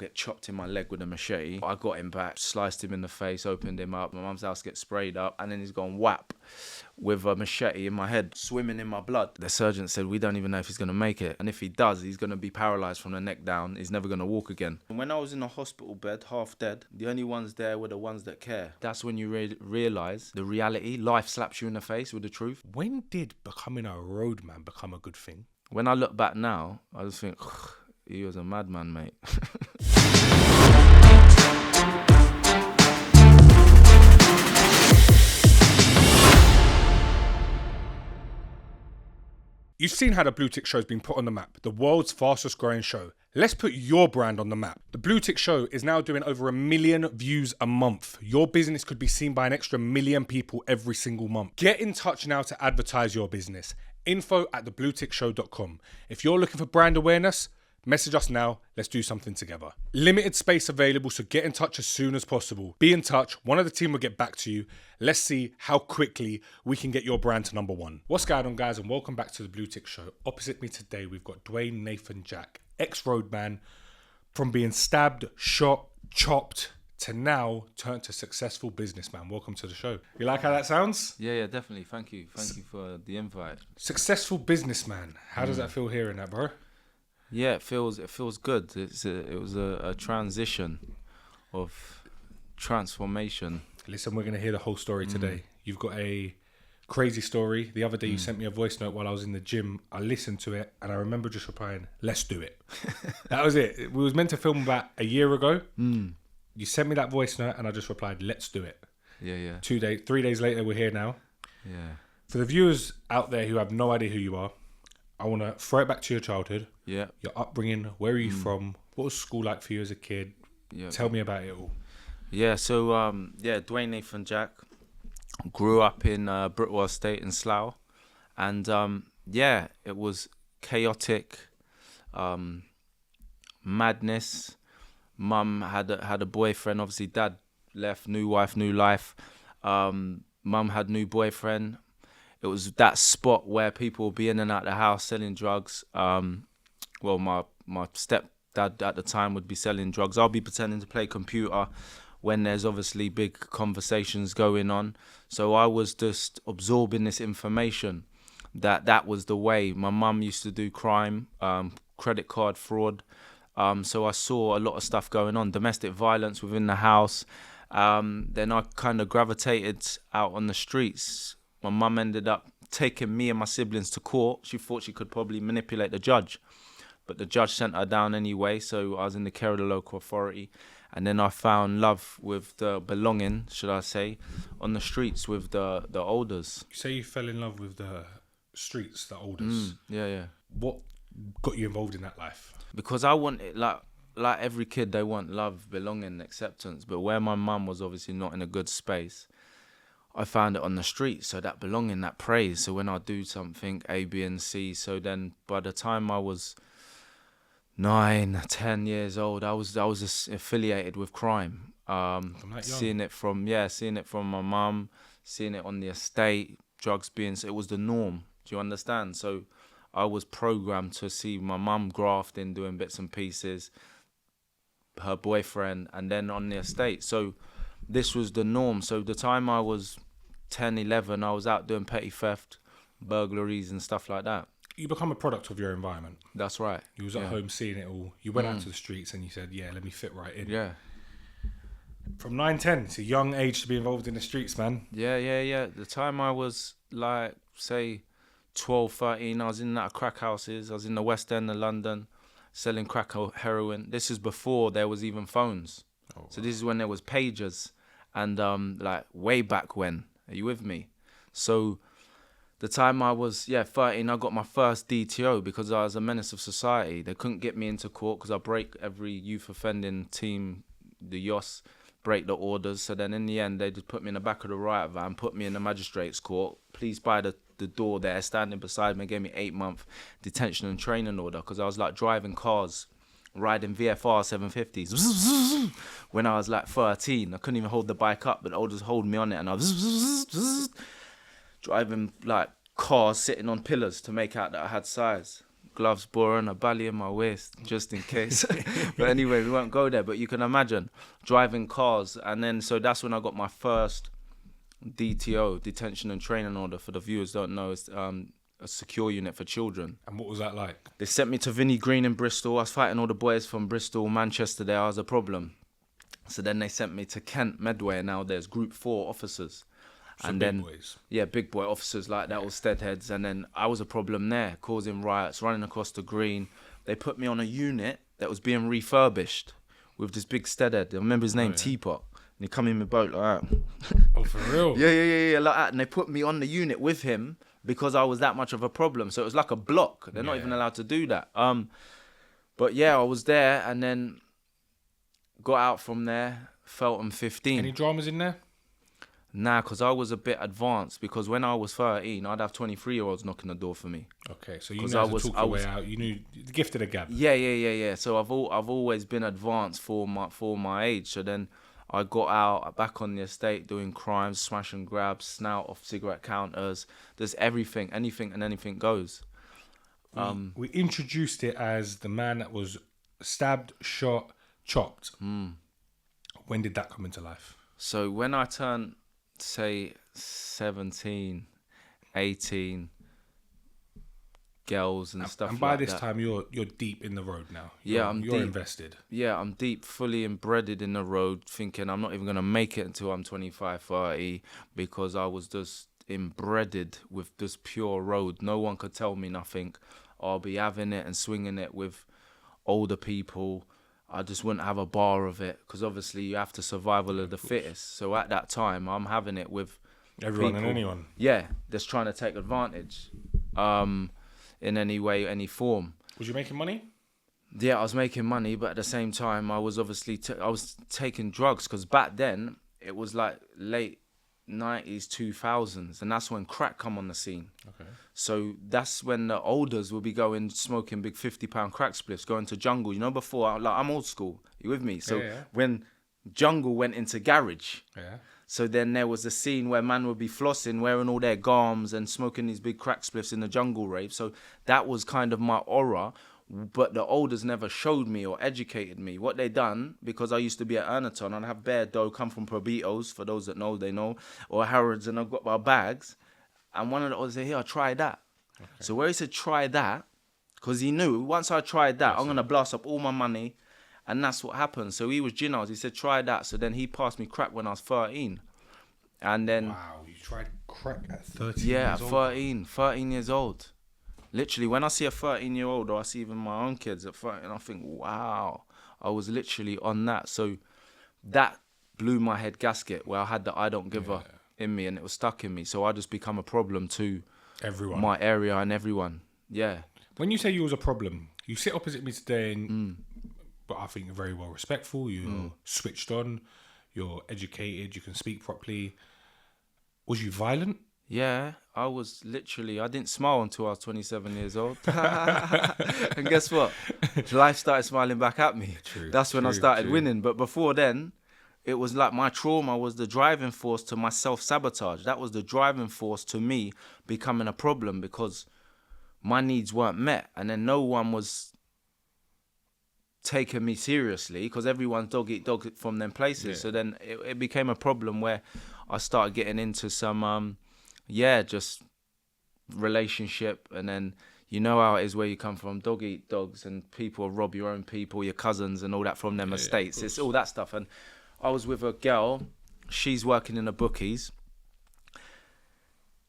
get chopped in my leg with a machete. I got him back, sliced him in the face, opened him up. My mum's house gets sprayed up, and then he's gone whap with a machete in my head, swimming in my blood. The surgeon said, we don't even know if he's going to make it. And if he does, he's going to be paralyzed from the neck down. He's never going to walk again. And when I was in a hospital bed, half dead, the only ones there were the ones that care. That's when you realise the reality. Life slaps you in the face with the truth. When did becoming a roadman become a good thing? When I look back now, I just think, he was a madman, mate. You've seen how the Blue Tick Show's been put on the map, the world's fastest growing show. Let's put your brand on the map. The Blue Tick Show is now doing over 1 million views a month. Your business could be seen by an extra 1 million people every single month. Get in touch now to advertise your business. info@thebluetickshow.com. If you're looking for brand awareness, message us now. Let's do something together. Limited space available, so get in touch as soon as possible. Be in touch. One of the team will get back to you. Let's see how quickly we can get your brand to number one. What's going on, guys, and welcome back to the Blue Tick Show. Opposite me today, we've got Dwayne Nathan Jack, ex-roadman, from being stabbed, shot, chopped, to now turn to successful businessman. Welcome to the show. You like how that sounds? Yeah, definitely. Thank you for the invite. Successful businessman. How does that feel hearing that, bro? Yeah, it feels good. It was a transition of transformation. Listen, we're going to hear the whole story today. You've got a crazy story. The other day you sent me a voice note while I was in the gym. I listened to it and I remember just replying, let's do it. That was it. We was meant to film about a year ago. You sent me that voice note and I just replied, let's do it. Yeah. 3 days later, we're here now. Yeah. For the viewers out there who have no idea who you are, I want to throw it back to your childhood. Yeah. Your upbringing. Where are you from? What was school like for you as a kid? Yeah. Tell me about it all. Yeah, so, Dwayne Nathan Jack. Grew up in Britwell Estate in Slough. And, it was chaotic, madness. Mum had a boyfriend. Obviously, dad left, new wife, new life. Mum had new boyfriend. It was that spot where people would be in and out the house selling drugs. My stepdad at the time would be selling drugs. I'll be pretending to play computer when there's obviously big conversations going on. So I was just absorbing this information that was the way. My mum used to do crime, credit card fraud. So I saw a lot of stuff going on, domestic violence within the house. Then I kind of gravitated out on the streets. My mum ended up taking me and my siblings to court. She thought she could probably manipulate the judge, but the judge sent her down anyway. So I was in the care of the local authority. And then I found love with the belonging, should I say, on the streets with the olders. You say you fell in love with the streets, the olders. Yeah. What got you involved in that life? Because I wanted, like every kid, they want love, belonging, acceptance. But where my mum was obviously not in a good space, I found it on the street. So that belonging, that praise. So when I do something, A, B, and C. So then by the time I was 9, 10 years old, I was just affiliated with crime. Seeing it from my mum, seeing it on the estate, drugs being, it was the norm. Do you understand? So I was programmed to see my mum grafting, doing bits and pieces, her boyfriend, and then on the estate. So this was the norm. So the time I was 10, 11, I was out doing petty theft, burglaries and stuff like that. You become a product of your environment. That's right. You was at home seeing it all. You went out to the streets and you said, yeah, let me fit right in. Yeah. From 9, 10, it's a young age to be involved in the streets, man. Yeah. The time I was like, say, 12, 13, I was in and out of crack houses. I was in the West End of London selling crack heroin. This is before there was even phones. Oh, wow. So this is when there was pagers and like way back when. Are you with me? So the time I was 13, I got my first DTO because I was a menace of society. They couldn't get me into court because I break every youth offending team, the YOS, break the orders. So then in the end, they just put me in the back of the riot van, put me in the magistrate's court. Police by the door there, standing beside me, gave me 8-month detention and training order because I was like driving cars, riding VFR 750s when I was like 13. I couldn't even hold the bike up, but they would just hold me on it, and I was driving like cars sitting on pillars to make out that I had size. gloves boring, a belly in my waist, just in case. But anyway, we won't go there. But you can imagine driving cars. And then, so that's when I got my first DTO, detention and training order. For the viewers don't know, it's a secure unit for children. And what was that like? They sent me to Vinnie Green in Bristol. I was fighting all the boys from Bristol, Manchester there. I was a problem. So then they sent me to Kent Medway, and now there's Group 4 officers. So and big then, boys. yeah, big boy officers like that, all steadheads. And then I was a problem there, causing riots, running across the green. They put me on a unit that was being refurbished with this big steadhead. I remember his name, Teapot. And he come in my boat like that. Oh, for real? Yeah, like that. And they put me on the unit with him because I was that much of a problem. So it was like a block. They're not even allowed to do that. But yeah, I was there and then got out from there, Feltham 15. Any dramas in there? Nah, because I was a bit advanced. Because when I was 13, I'd have 23-year-olds knocking the door for me. Okay, so you knew how to talk your way out. You knew the gift of the gab. Yeah. So I've always been advanced for my age. So then I got out back on the estate doing crimes, smash and grabs, snout off cigarette counters. There's everything, anything and anything goes. We introduced it as the man that was stabbed, shot, chopped. When did that come into life? So when I turned, say, 17, 18, girls and stuff like that. And by this time, you're deep in the road now. You're deep. invested. Yeah, I'm deep, fully embedded in the road, thinking I'm not even going to make it until I'm 25, 30, because I was just embedded with this pure road. No one could tell me nothing. I'll be having it and swinging it with older people. I just wouldn't have a bar of it, because obviously you have to survival of the fittest. So at that time, I'm having it with everyone people, and anyone. Yeah, that's trying to take advantage in any way, any form. Was you making money? Yeah, I was making money, but at the same time, I was obviously I was taking drugs, because back then it was like late 90s, 2000s, and that's when crack come on the scene. Okay. So that's when the olders will be going smoking big 50-pound crack spliffs, going to jungle. You know, before, like, I'm old school. You with me? So when jungle went into garage, so then there was a scene where man would be flossing, wearing all their garms and smoking these big crack spliffs in the jungle rave. So that was kind of my aura. But the olders never showed me or educated me. What they done, because I used to be at Ernaton, I'd have bare dough come from Probitos, for those that know, they know, or Harrods, and I've got my bags. And one of the olders said, here, try that. Okay. So where he said, try that, because he knew, once I tried that, I'm going to blast up all my money. And that's what happened. So he was Ginos. He said, try that. So then he passed me crack when I was 13. And then... Wow, you tried crack at 13 yeah, years at old? 13 years old. Literally, when I see a 13-year-old, or I see even my own kids at 13, I think, wow, I was literally on that. So that blew my head gasket, where I had the I don't give a in me, and it was stuck in me. So I just become a problem to everyone, my area and everyone. Yeah. When you say you was a problem, you sit opposite me today, but I think you're very well respectful. You're switched on. You're educated. You can speak properly. Was you violent? Yeah, I was literally, I didn't smile until I was 27 years old. And guess what? Life started smiling back at me. That's when I started winning. But before then, it was like my trauma was the driving force to my self-sabotage. That was the driving force to me becoming a problem, because my needs weren't met. And then no one was taking me seriously, because everyone's dog eat dog from them places. Yeah. So then it became a problem where I started getting into some... just relationship, and then you know how it is where you come from, dog eat dogs, and people rob your own people, your cousins and all that from them estates. It's all that stuff. And I was with a girl, she's working in the bookies.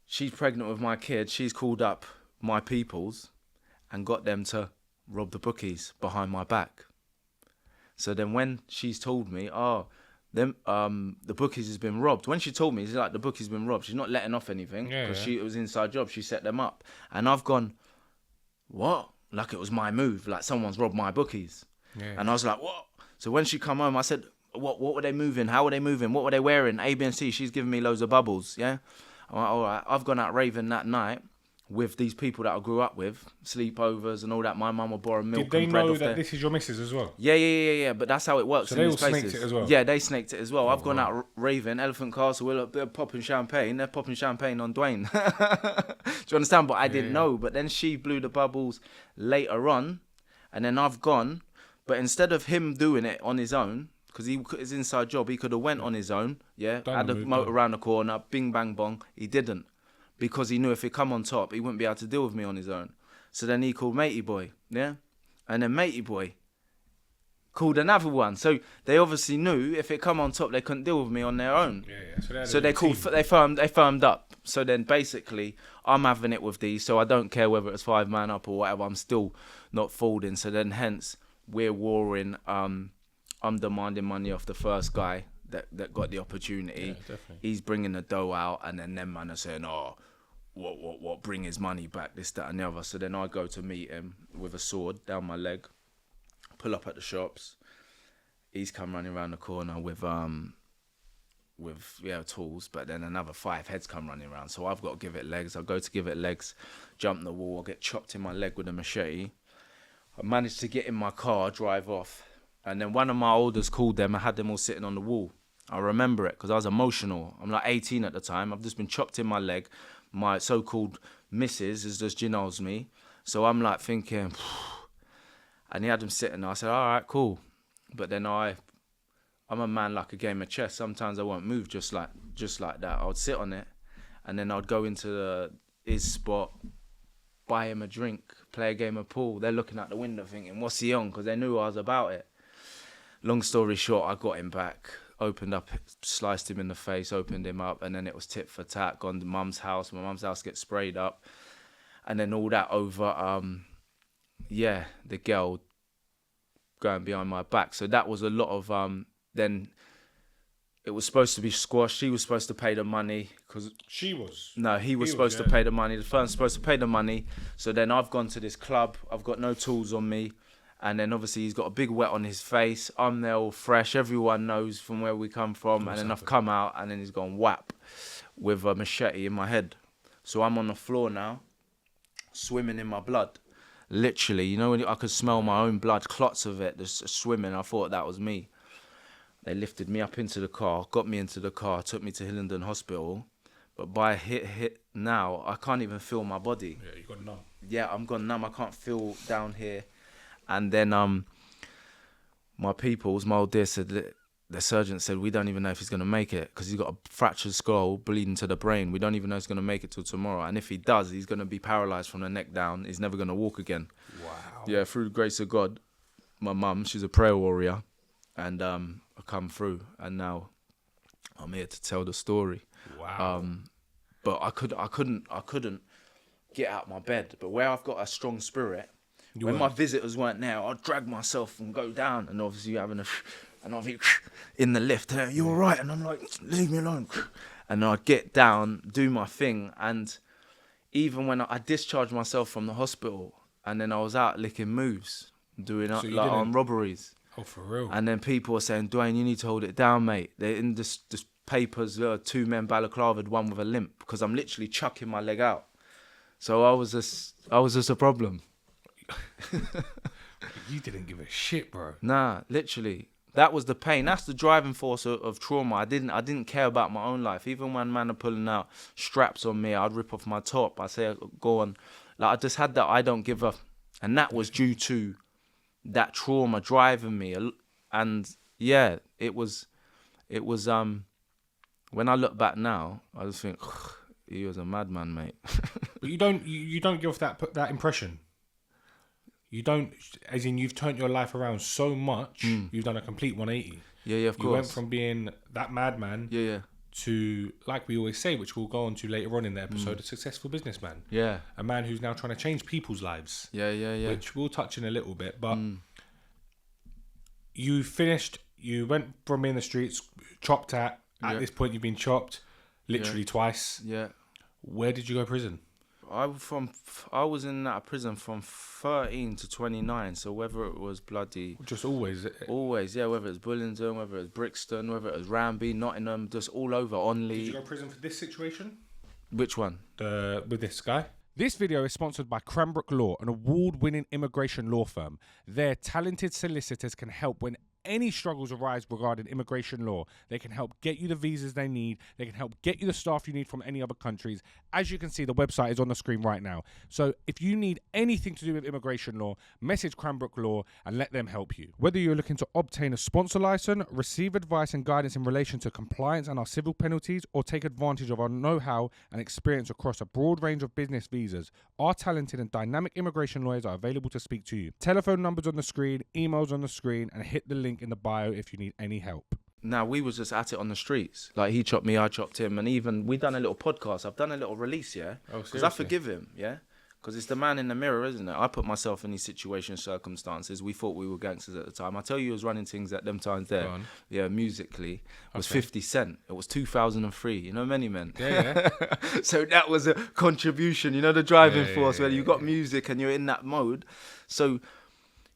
She's pregnant with my kid. She's called up my peoples and got them to rob the bookies behind my back. So then when she's told me, the bookies has been robbed. When she told me, it's like the bookies been robbed. She's not letting off anything, because it was inside job. She set them up, and I've gone, what? Like it was my move. Like someone's robbed my bookies, and I was like, what? So when she come home, I said, what were they moving? How were they moving? What were they wearing? A, B, and C. She's giving me loads of bubbles. Yeah, I'm like, all right. I've gone out raving that night. with these people that I grew up with, sleepovers and all that. My mum would borrow milk Did they and bread know off that there. this is your missus as well? Yeah. But that's how it works So in they these all places. snaked it as well? Yeah, they snaked it as well. I've gone out raving, Elephant Castle, they're popping champagne. They're popping champagne on Dwayne. Do you understand? But I didn't know. But then she blew the bubbles later on, and then I've gone. But instead of him doing it on his own, because his inside job, he could have went on his own, had a motor around the corner, bing, bang, bong. He didn't, because he knew if he come on top, he wouldn't be able to deal with me on his own. So then he called Matey Boy, and then Matey Boy called another one. So they obviously knew if it come on top, they couldn't deal with me on their own. So they called, they firmed up. So then basically, I'm having it with these, so I don't care whether it's 5 man up or whatever. I'm still not folding. So then hence we're warring. I'm demanding money off the first guy that got the opportunity. Yeah, he's bringing the dough out, and then them man are saying, "Oh, what? Bring his money back, this, that, and the other." So then I go to meet him with a sword down my leg, pull up at the shops. He's come running around the corner with tools, but then another 5 heads come running around. So I've got to give it legs. I go to give it legs, jump the wall, I get chopped in my leg with a machete. I managed to get in my car, drive off. And then one of my elders called them. I had them all sitting on the wall. I remember it because I was emotional. I'm like 18 at the time. I've just been chopped in my leg. My so-called missus is just Gino's me. So I'm like thinking, and he had them sitting there. I said, all right, cool. But then I'm a man like a game of chess. Sometimes I won't move just like that. I would sit on it, and then I'd go into his spot, buy him a drink, play a game of pool. They're looking out the window thinking, what's he on? Because they knew I was about it. Long story short, I got him back, opened up, sliced him in the face, opened him up, and then it was tit for tat, gone to mum's house. My mum's house gets sprayed up. And then all that over, the girl going behind my back. So that was a lot of, then it was supposed to be squashed. She was supposed to pay the money. She was? No, he was supposed to pay the money. The firm's supposed to pay the money. So then I've gone to this club. I've got no tools on me. And then obviously he's got a big wet on his face. I'm there all fresh. Everyone knows from where we come from. And then I've come out and then he's gone whap with a machete in my head. So I'm on the floor now, swimming in my blood. Literally, you know, when I could smell my own blood, clots of it, just swimming. I thought that was me. They lifted me up into the car, got me into the car, took me to Hillingdon Hospital. But by hit now, I can't even feel my body. Yeah, you got numb. Yeah, I'm gone numb. I can't feel down here. And then my old dear said, the surgeon said, we don't even know if he's going to make it because he's got a fractured skull bleeding to the brain. We don't even know if he's going to make it till tomorrow. And if he does, he's going to be paralyzed from the neck down. He's never going to walk again. Wow. Yeah, through the grace of God, my mum, she's a prayer warrior. And I come through. And now I'm here to tell the story. Wow. But I couldn't get out of my bed. But where I've got a strong spirit, when my visitors weren't there, I'd drag myself and go down. And obviously and I'd be in the lift. You all right? And I'm like, leave me alone. And I'd get down, do my thing. And even when I discharged myself from the hospital, and then I was out licking moves, doing armed robberies. Oh, for real? And then people were saying, Dwayne, you need to hold it down, mate. They're in this papers, 2 men balaclavaed, one with a limp, because I'm literally chucking my leg out. So I was just a problem. You didn't give a shit, bro. Nah, literally. That was the pain. That's the driving force of trauma. I didn't care about my own life. Even when man are pulling out straps on me, I'd rip off my top. I say, go on. Like, I just had that I don't give a... And that was due to that trauma driving me. And yeah, it was when I look back now, I just think, he was a madman, mate. But you don't give off that impression. You don't, as in you've turned your life around so much, you've done a complete 180. Yeah, of course. You went from being that madman to, like we always say, which we'll go on to later on in the episode, a successful businessman. Yeah. A man who's now trying to change people's lives. Yeah. Which we'll touch in a little bit. But you went from in the streets, chopped at this point you've been chopped literally twice. Yeah. Where did you go to prison? I was in that prison from 13 to 29. So whether it was bloody, just always, whether it's Bullingdon, whether it's Brixton, whether it was Ramby, Nottingham, just all over. Only. Did you go to prison for this situation? Which one? With this guy. This video is sponsored by Cranbrook Law, an award-winning immigration law firm. Their talented solicitors can help when any struggles arise regarding immigration law. They can help get you the visas they need. They can help get you the staff you need from any other countries. As you can see, the website is on the screen right now. So if you need anything to do with immigration law, message Cranbrook Law and let them help you. Whether you're looking to obtain a sponsor license, receive advice and guidance in relation to compliance and our civil penalties, or take advantage of our know-how and experience across a broad range of business visas, our talented and dynamic immigration lawyers are available to speak to you. Telephone numbers on the screen, emails on the screen, and hit the link in the bio if you need any help. Now, we was just at it on the streets. Like, he chopped me, I chopped him. And even, we done a little podcast. I've done a little release, yeah? Because I forgive him, yeah? Because it's the man in the mirror, isn't it? I put myself in these situations, circumstances. We thought we were gangsters at the time. I tell you, I was running things at them times there. Yeah, musically. It was 50 Cent. It was 2003. You know, Many Men. Yeah. So that was a contribution, you know, the driving force where you got music and you're in that mode. So,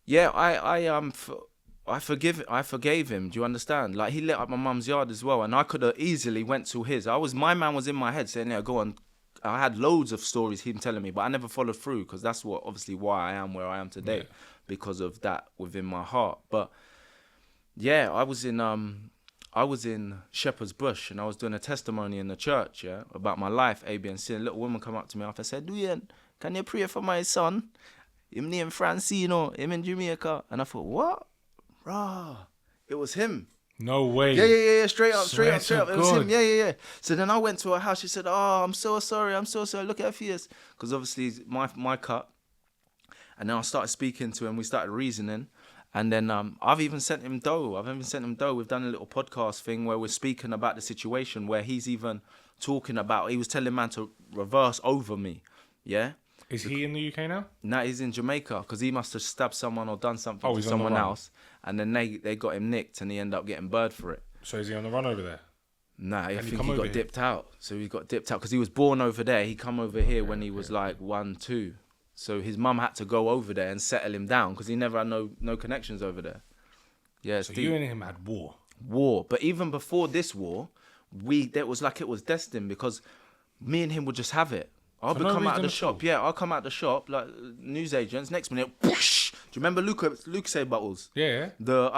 yeah, I forgave him. Do you understand? Like, he lit up my mum's yard as well, and I could have easily went to his. My man was in my head saying, "Yeah, go on." I had loads of stories him telling me, but I never followed through because that's obviously why I am where I am today, because of that within my heart. But yeah, I was in Shepherd's Bush and I was doing a testimony in the church, yeah, about my life, A, B, and C. A little woman come up to me after, said, "Dwayne, can you pray for my son? Him named Francino, him in Jamaica." And I thought, what? Rah, it was him. No way. Yeah. Straight up. It was him. Yeah. So then I went to her house. She said, "Oh, I'm so sorry. Look at her face." Because obviously my cut. And then I started speaking to him. We started reasoning. And then I've even sent him dough. We've done a little podcast thing where we're speaking about the situation where he's even talking about, he was telling man to reverse over me. Yeah. Is he in the UK now? No, he's in Jamaica because he must have stabbed someone or done something to someone else. And then they got him nicked and he ended up getting bird for it. So is he on the run over there? Nah, I think he got dipped out. So he got dipped out because he was born over there. He come over here when he was like 1, 2. So his mum had to go over there and settle him down because he never had no connections over there. Yeah. So you and him had war. But even before this war, it was destined because me and him would just have it. I'll come out of the shop. Yeah, I'll come out the shop like newsagents. Next minute, whoosh. Do you remember Lucasade bottles? Yeah. The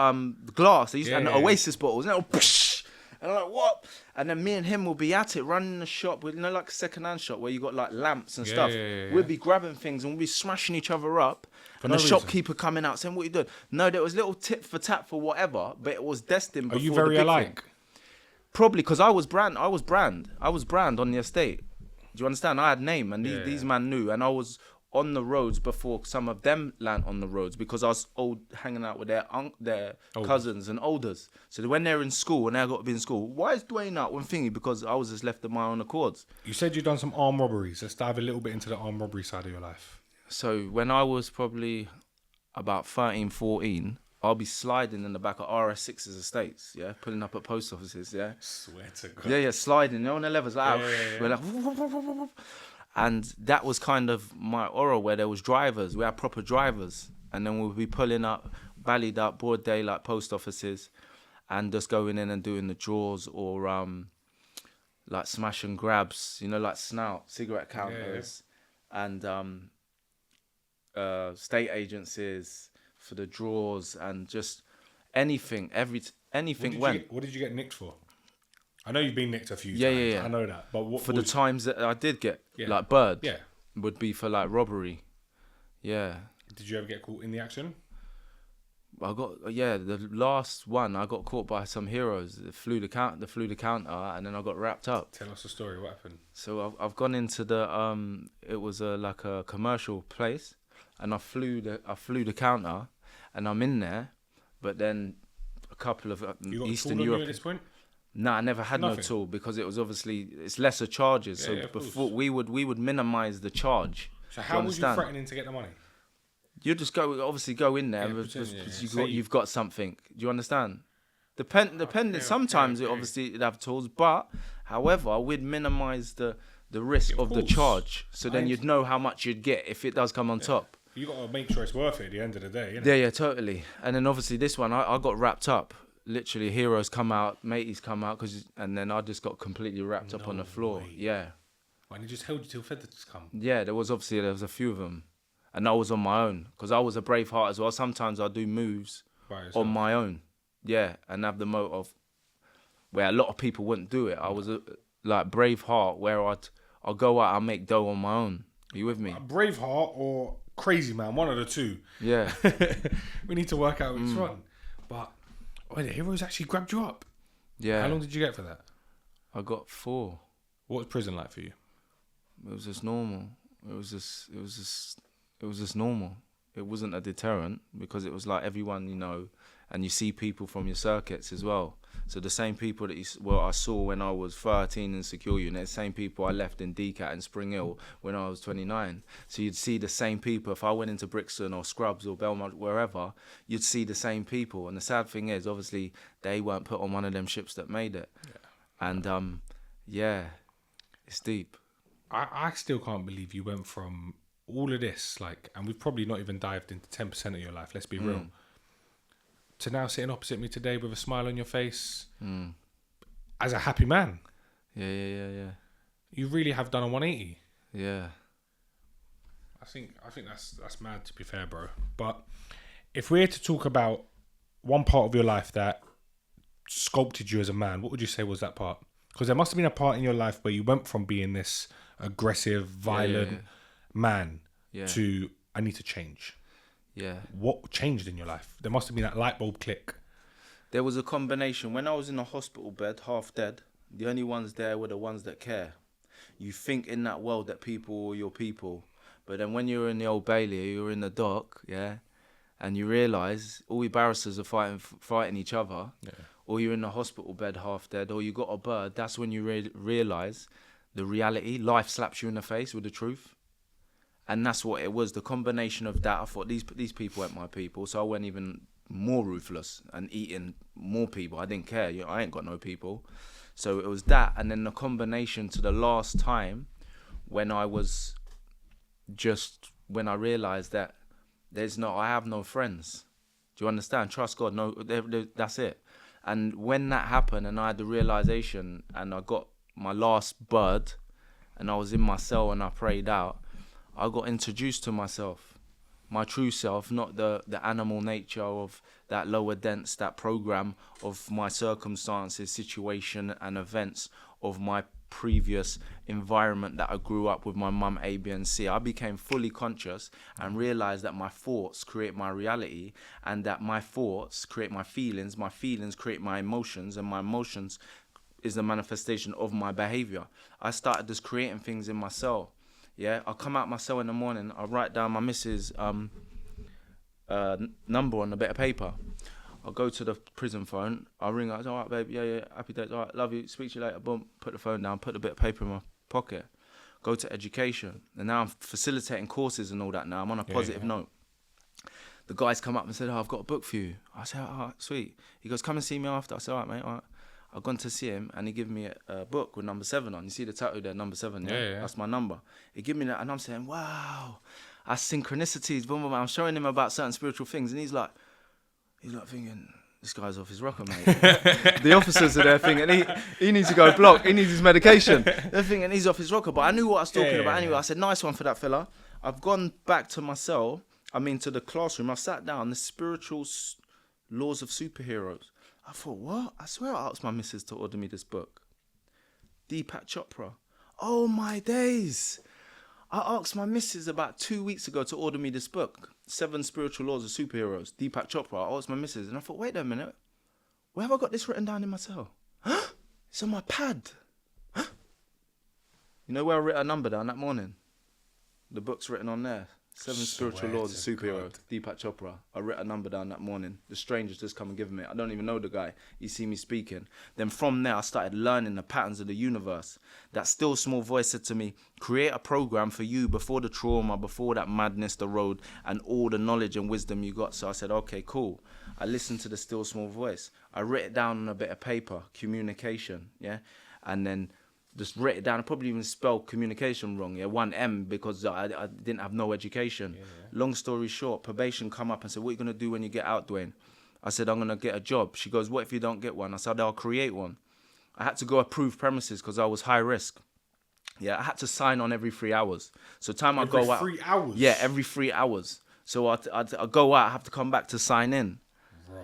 glass. They used to have the Oasis bottles. And whoosh. And I'm like, what? And then me and him will be at it, running the shop with, like a second-hand shop where you got like lamps and stuff. Yeah. We'd be grabbing things and we'd be smashing each other up. And the shopkeeper coming out saying, "What are you doing?" No, there was little tit for tat for whatever, but it was destined. Are you very alike? Probably because I was brand on the estate. Do you understand? I had name and these man knew, and I was on the roads before some of them land on the roads because I was hanging out with their cousins and olders. So when they're in school and I got to be in school, why is Dwayne out one thingy? Because I was just left of my own accords. You said you've done some armed robberies. Let's dive a little bit into the armed robbery side of your life. So when I was probably about 13, 14, I'll be sliding in the back of RS6's estates, yeah, pulling up at post offices, yeah. Swear to God. Yeah, sliding, on the levels, like, we're like, and that was kind of my aura where there was drivers. We had proper drivers, and then we'll be pulling up, ballied up, broad daylight post offices, and just going in and doing the draws or like smash and grabs, like snout, cigarette counters, and state agencies for the draws and just anything, anything went. What did you get nicked for? I know you've been nicked a few times. Yeah. I know that. But what for the times that I did get, like bird, would be for like robbery. Yeah. Did you ever get caught in the action? I got the last one I got caught by some heroes. They flew the counter, and then I got wrapped up. Tell us the story. What happened? So I've gone into the it was like a commercial place, and I flew the counter, and I'm in there, but then a couple of Eastern Europe. At this point? No, I never had no tool because it was obviously it's lesser charges. So before we would minimize the charge. So how was you threatening to get the money? You just go in there you've got something. Do you understand? Depending. Sometimes it'd have tools, but however, we'd minimize the risk of the charge. So then you'd know how much you'd get if it does come on top. You got to make sure it's worth it at the end of the day, innit? Yeah, totally. And then obviously this one, I got wrapped up. Literally, heroes come out, mateys come out, and then I just got completely wrapped up on the floor. Way. Yeah. And he just held you till feathers come. Yeah, there was a few of them. And I was on my own because I was a brave heart as well. Sometimes I do moves on my own. Yeah, and have the motive where a lot of people wouldn't do it. I was a brave heart where I'll go out and make dough on my own. Are you with me? Brave heart or crazy man, one of the two. Yeah. We need to work out which one. But the heroes actually grabbed you up. Yeah. How long did you get for that? I got 4. What was prison like for you? It was just normal. It was just normal. It wasn't a deterrent because it was like everyone, you know, and you see people from your circuits as well. So the same people that I saw when I was 13 in secure unit, the same people I left in DCAT in Spring Hill when I was 29. So you'd see the same people. If I went into Brixton or Scrubs or Belmont, wherever, you'd see the same people. And the sad thing is, obviously, they weren't put on one of them ships that made it. Yeah. And, it's deep. I still can't believe you went from all of this, and we've probably not even dived into 10% of your life, let's be real, to now sitting opposite me today with a smile on your face as a happy man. Yeah. You really have done a 180. Yeah. I think that's mad, to be fair, bro. But if we're to talk about one part of your life that sculpted you as a man, what would you say was that part? Because there must have been a part in your life where you went from being this aggressive, violent man to I need to change. Yeah. What changed in your life? There must have been that light bulb click. There was a combination. When I was in a hospital bed, half dead, the only ones there were the ones that care. You think in that world that people are your people. But then when you're in the Old Bailey, you're in the dock, and you realise all your barristers are fighting each other, or you're in the hospital bed half dead, or you got a bird, that's when you realise the reality. Life slaps you in the face with the truth. And that's what it was. The combination of that, I thought these people weren't my people, so I went even more ruthless and eating more people. I didn't care. I ain't got no people. So it was that, and then the combination to the last time when I realised that I have no friends. Do you understand? Trust God. No, that's it. And when that happened, and I had the realisation, and I got my last bird, and I was in my cell and I prayed out, I got introduced to myself, my true self, not the animal nature of that lower dense, that program of my circumstances, situation and events of my previous environment that I grew up with my mum, A, B and C. I became fully conscious and realised that my thoughts create my reality, and that my thoughts create my feelings create my emotions, and my emotions is the manifestation of my behaviour. I started just creating things in my cell. Yeah, I'll come out my cell in the morning, I'll write down my missus' number on a bit of paper. I'll go to the prison phone, I'll ring her, all right, babe, yeah, happy days, all right, love you, speak to you later, boom, put the phone down, put a bit of paper in my pocket, go to education. And now I'm facilitating courses and all that now, I'm on a positive note. The guys come up and said, I've got a book for you. I said, all right, sweet. He goes, come and see me after. I said, all right, mate, all right. I've gone to see him and he gave me a book with number 7 on. You see the tattoo there, number 7, yeah? That's my number. He gave me that and I'm saying, wow, that's synchronicities, boom, boom. I'm showing him about certain spiritual things and he's like thinking, this guy's off his rocker, mate. The officers are there thinking, he needs to go block, he needs his medication. They're thinking he's off his rocker, but I knew what I was talking about anyway. I said, nice one for that fella. I've gone back to my cell, to the classroom. I sat down, the spiritual laws of superheroes. I thought, what? I swear I asked my missus to order me this book. Deepak Chopra. Oh my days. I asked my missus about 2 weeks ago to order me this book, 7 Spiritual Laws of Superheroes, Deepak Chopra. I asked my missus and I thought, wait a minute. Where have I got this written down in my cell? It's on my pad. You know where I wrote a number down that morning? The book's written on there. 7 Spiritual Laws of Superheroes, Deepak Chopra. I wrote a number down that morning. The stranger's just come and given me it. I don't even know the guy. He see me speaking. Then from there, I started learning the patterns of the universe. That still small voice said to me, create a program for you before the trauma, before that madness, the road, and all the knowledge and wisdom you got. So I said, okay, cool. I listened to the still small voice. I wrote it down on a bit of paper, communication, yeah? And then just write it down. I probably even spelled communication wrong, 1 M, because I didn't have no education. Long story short, probation come up and said, what are you going to do when you get out, Dwayne? I said, I'm going to get a job. She goes, what if you don't get one? I said, I'll create one. I had to go approve premises because I was high risk. Yeah, I had to sign on every 3 hours. So time I Every go out. 3 hours? Yeah, every 3 hours. So I go out, I have to come back to sign in. Raw.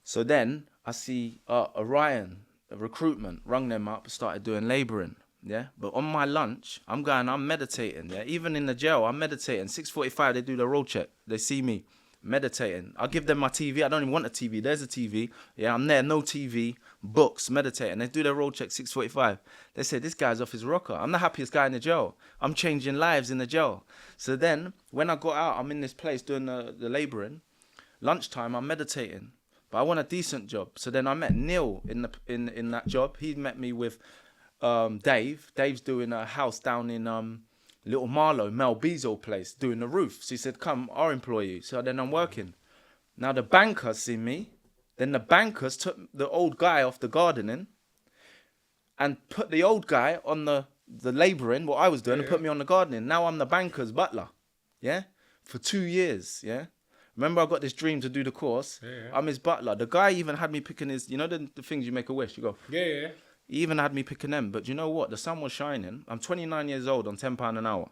So then I see Orion, a recruitment, rung them up, started doing labouring. Yeah, but on my lunch, I'm meditating. Yeah, even in the jail, I'm meditating. 6:45, they do the roll check. They see me meditating. I'll give them my TV. I don't even want a TV. There's a TV. Yeah, I'm there, no TV, books, meditating. They do their roll check 6:45. They say, this guy's off his rocker. I'm the happiest guy in the jail. I'm changing lives in the jail. So then, when I got out, I'm in this place doing the labouring. Lunchtime, I'm meditating. But I want a decent job. So then I met Neil in that job. He met me with Dave. Dave's doing a house down in Little Marlow, Mel B's old place, doing the roof. So he said, come, I'll employ you. So then I'm working. Now the bankers see me. Then the bankers took the old guy off the gardening and put the old guy on the labouring, what I was doing, and put me on the gardening. Now I'm the banker's butler. Yeah? For 2 years. Yeah? Remember I got this dream to do the course? Yeah. I'm his butler. The guy even had me picking his, you know the things you make a wish? You go, Yeah. He even had me picking them. But you know what? The sun was shining. I'm 29 years old on £10 an hour.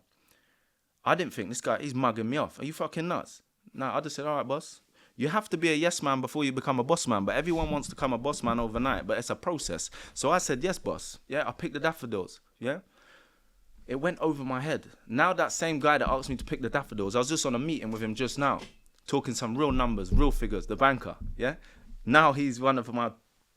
I didn't think this guy, he's mugging me off. Are you fucking nuts? No, I just said, all right, boss. You have to be a yes man before you become a boss man. But everyone wants to become a boss man overnight. But it's a process. So I said, yes, boss. Yeah, I picked the daffodils. Yeah. It went over my head. Now that same guy that asked me to pick the daffodils, I was just on a meeting with him just now. Talking some real numbers, real figures, the banker. Yeah. Now he's one of my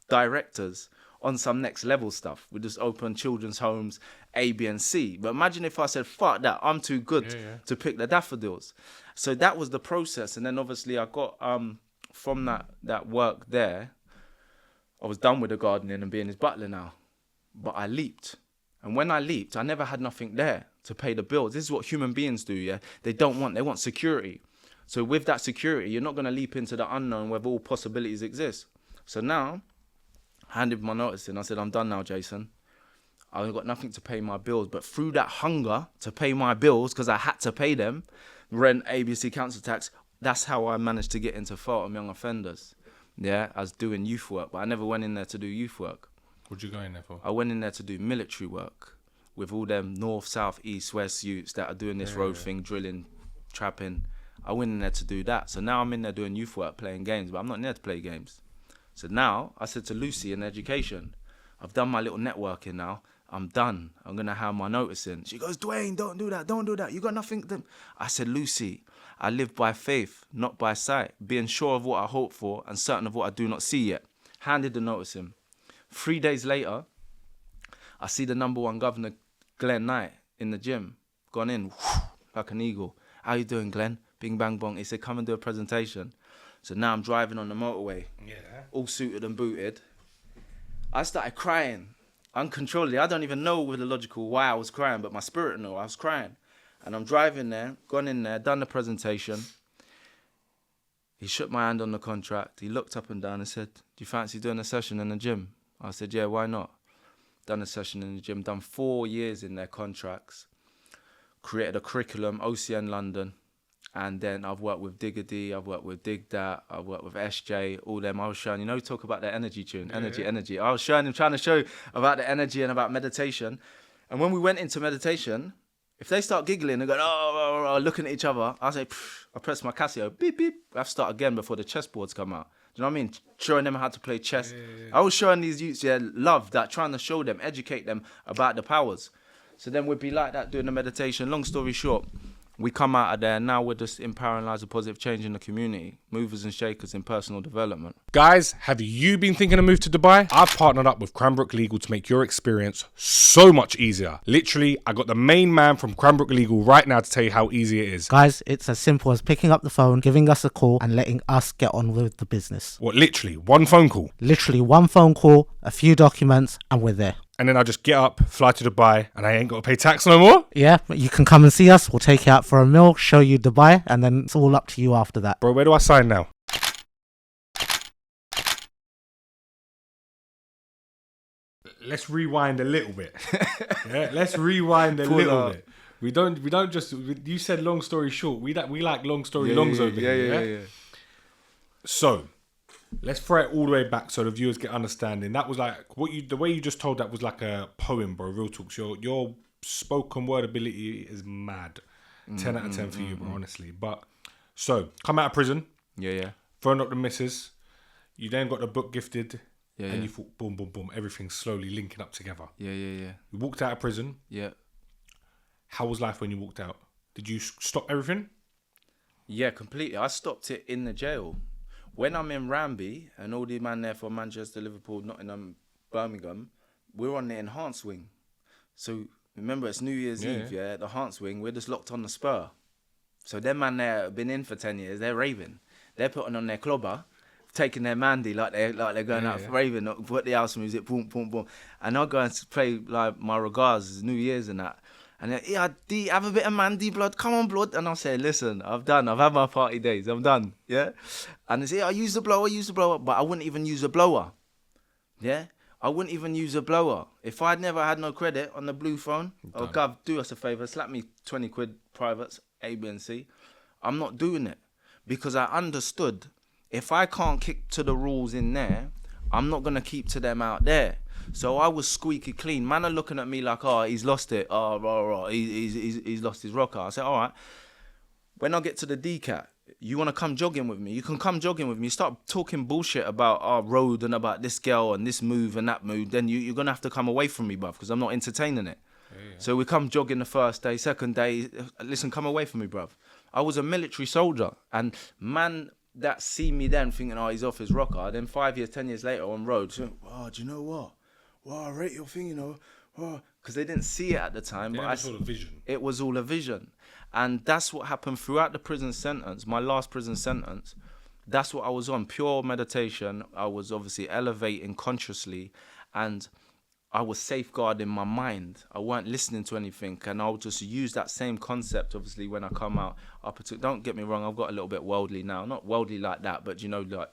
directors on some next level stuff. We just open children's homes, A, B, and C. But imagine if I said, fuck that, I'm too good to pick the daffodils. So that was the process. And then obviously I got, from that work there, I was done with the gardening and being his butler now. But I leaped. And when I leaped, I never had nothing there to pay the bills. This is what human beings do, yeah? They want security. So with that security, you're not going to leap into the unknown where all possibilities exist. So now, handed my notice in. I said, I'm done now, Jason. I've got nothing to pay my bills. But through that hunger to pay my bills, because I had to pay them, rent, ABC, council tax, that's how I managed to get into Feltham Young Offenders. Yeah, I was doing youth work, but I never went in there to do youth work. What'd you go in there for? I went in there to do military work with all them north, south, east, west youths that are doing this road thing, drilling, trapping. I went in there to do that. So now I'm in there doing youth work, playing games, but I'm not in there to play games. So now I said to Lucy in education, I've done my little networking now. I'm done. I'm going to have my notice in. She goes, Dwayne, don't do that. You got nothing. I said, Lucy, I live by faith, not by sight, being sure of what I hope for and certain of what I do not see yet. Handed the notice in. 3 days later, I see the number one governor, Glenn Knight, in the gym, gone in, like an eagle. How you doing, Glenn? Bing, bang, bong. He said, come and do a presentation. So now I'm driving on the motorway, all suited and booted. I started crying uncontrollably. I don't even know with the logical why I was crying, but my spirit knew I was crying. And I'm driving there, gone in there, done the presentation. He shook my hand on the contract. He looked up and down and said, do you fancy doing a session in the gym? I said, yeah, why not? Done a session in the gym, done 4 years in their contracts, created a curriculum, OCN London. And then I've worked with Digger D, I've worked with Dig Dat, I've worked with SJ, all them. I was showing, talk about that energy tune, energy. I was showing him, trying to show about the energy and about meditation. And when we went into meditation, if they start giggling and going, looking at each other, I say, I press my Casio, beep, beep. I have to start again before the chessboards come out. Do you know what I mean? Showing them how to play chess. I was showing these youths, love that, trying to show them, educate them about the powers. So then we'd be like that doing the meditation. Long story short, we come out of there, and now we're just empowering lives of positive change in the community, movers and shakers in personal development. Guys, have you been thinking of move to Dubai? I've partnered up with Cranbrook Legal to make your experience so much easier. Literally, I got the main man from Cranbrook Legal right now to tell you how easy it is. Guys, it's as simple as picking up the phone, giving us a call, and letting us get on with the business. What, literally, one phone call? Literally one phone call, a few documents, and we're there. And then I just get up, fly to Dubai, and I ain't got to pay tax no more? Yeah, you can come and see us. We'll take you out for a meal, show you Dubai, and then it's all up to you after that. Bro, where do I sign now? Let's rewind a little bit. Let's rewind a little bit. We don't just. You said long story short. We like long story longs over here. Yeah. So, let's throw it all the way back so the viewers get understanding. That was like the way you just told that was like a poem, bro. Real talks. You're spoken word ability is mad. 10 out of 10 for you, bro, honestly. But so come out of prison, Yeah. phoned up the missus. You then got the book gifted, Yeah. and you thought, boom, boom, boom, everything's slowly linking up together. Yeah. You walked out of prison. Yeah. How was life when you walked out? Did you stop everything? Yeah, completely. I stopped it in the jail. When I'm in Ramby and all the man there from Manchester, Liverpool, Nottingham, Birmingham, we're on the enhanced wing. So remember, it's New Year's Eve, the enhanced wing. We're just locked on the spur. So them man there have been in for 10 years. They're raving. They're putting on their clobber, taking their mandy like they're going out raving. Put the house music, boom, boom, boom. And I'll go and play like my regards, New Year's and that. And then, yeah, D, have a bit of mandy, blood. Come on, blood. And I'll say, listen, I've done. I've had my party days. I'm done. Yeah. And they say, I use the blower, but I wouldn't even use a blower. Yeah. I wouldn't even use a blower. If I'd never had no credit on the blue phone, oh, Gov, do us a favour, slap me 20 quid privates, A, B, and C. I'm not doing it because I understood if I can't kick to the rules in there, I'm not going to keep to them out there. So I was squeaky clean. Man are looking at me like, oh, he's lost it. Oh, he's lost his rocker. I said, all right. When I get to the DCAT, you want to come jogging with me? You can come jogging with me. You start talking bullshit about our road and about this girl and this move and that move, then you're going to have to come away from me, bruv, because I'm not entertaining it. Yeah. So we come jogging the first day, second day. Listen, come away from me, bruv. I was a military soldier. And man that see me then thinking, oh, he's off his rocker. Then 5 years, 10 years later on road, so, oh, do you know what? Well, I rate your thing, you know. Because they didn't see it at the time. But it was all a vision. It was all a vision. And that's what happened throughout the prison sentence, my last prison sentence. That's what I was on, pure meditation. I was obviously elevating consciously. And I was safeguarding my mind. I weren't listening to anything. And I'll just use that same concept, obviously, when I come out. Don't get me wrong, I've got a little bit worldly now. Not worldly like that, but, you know, like...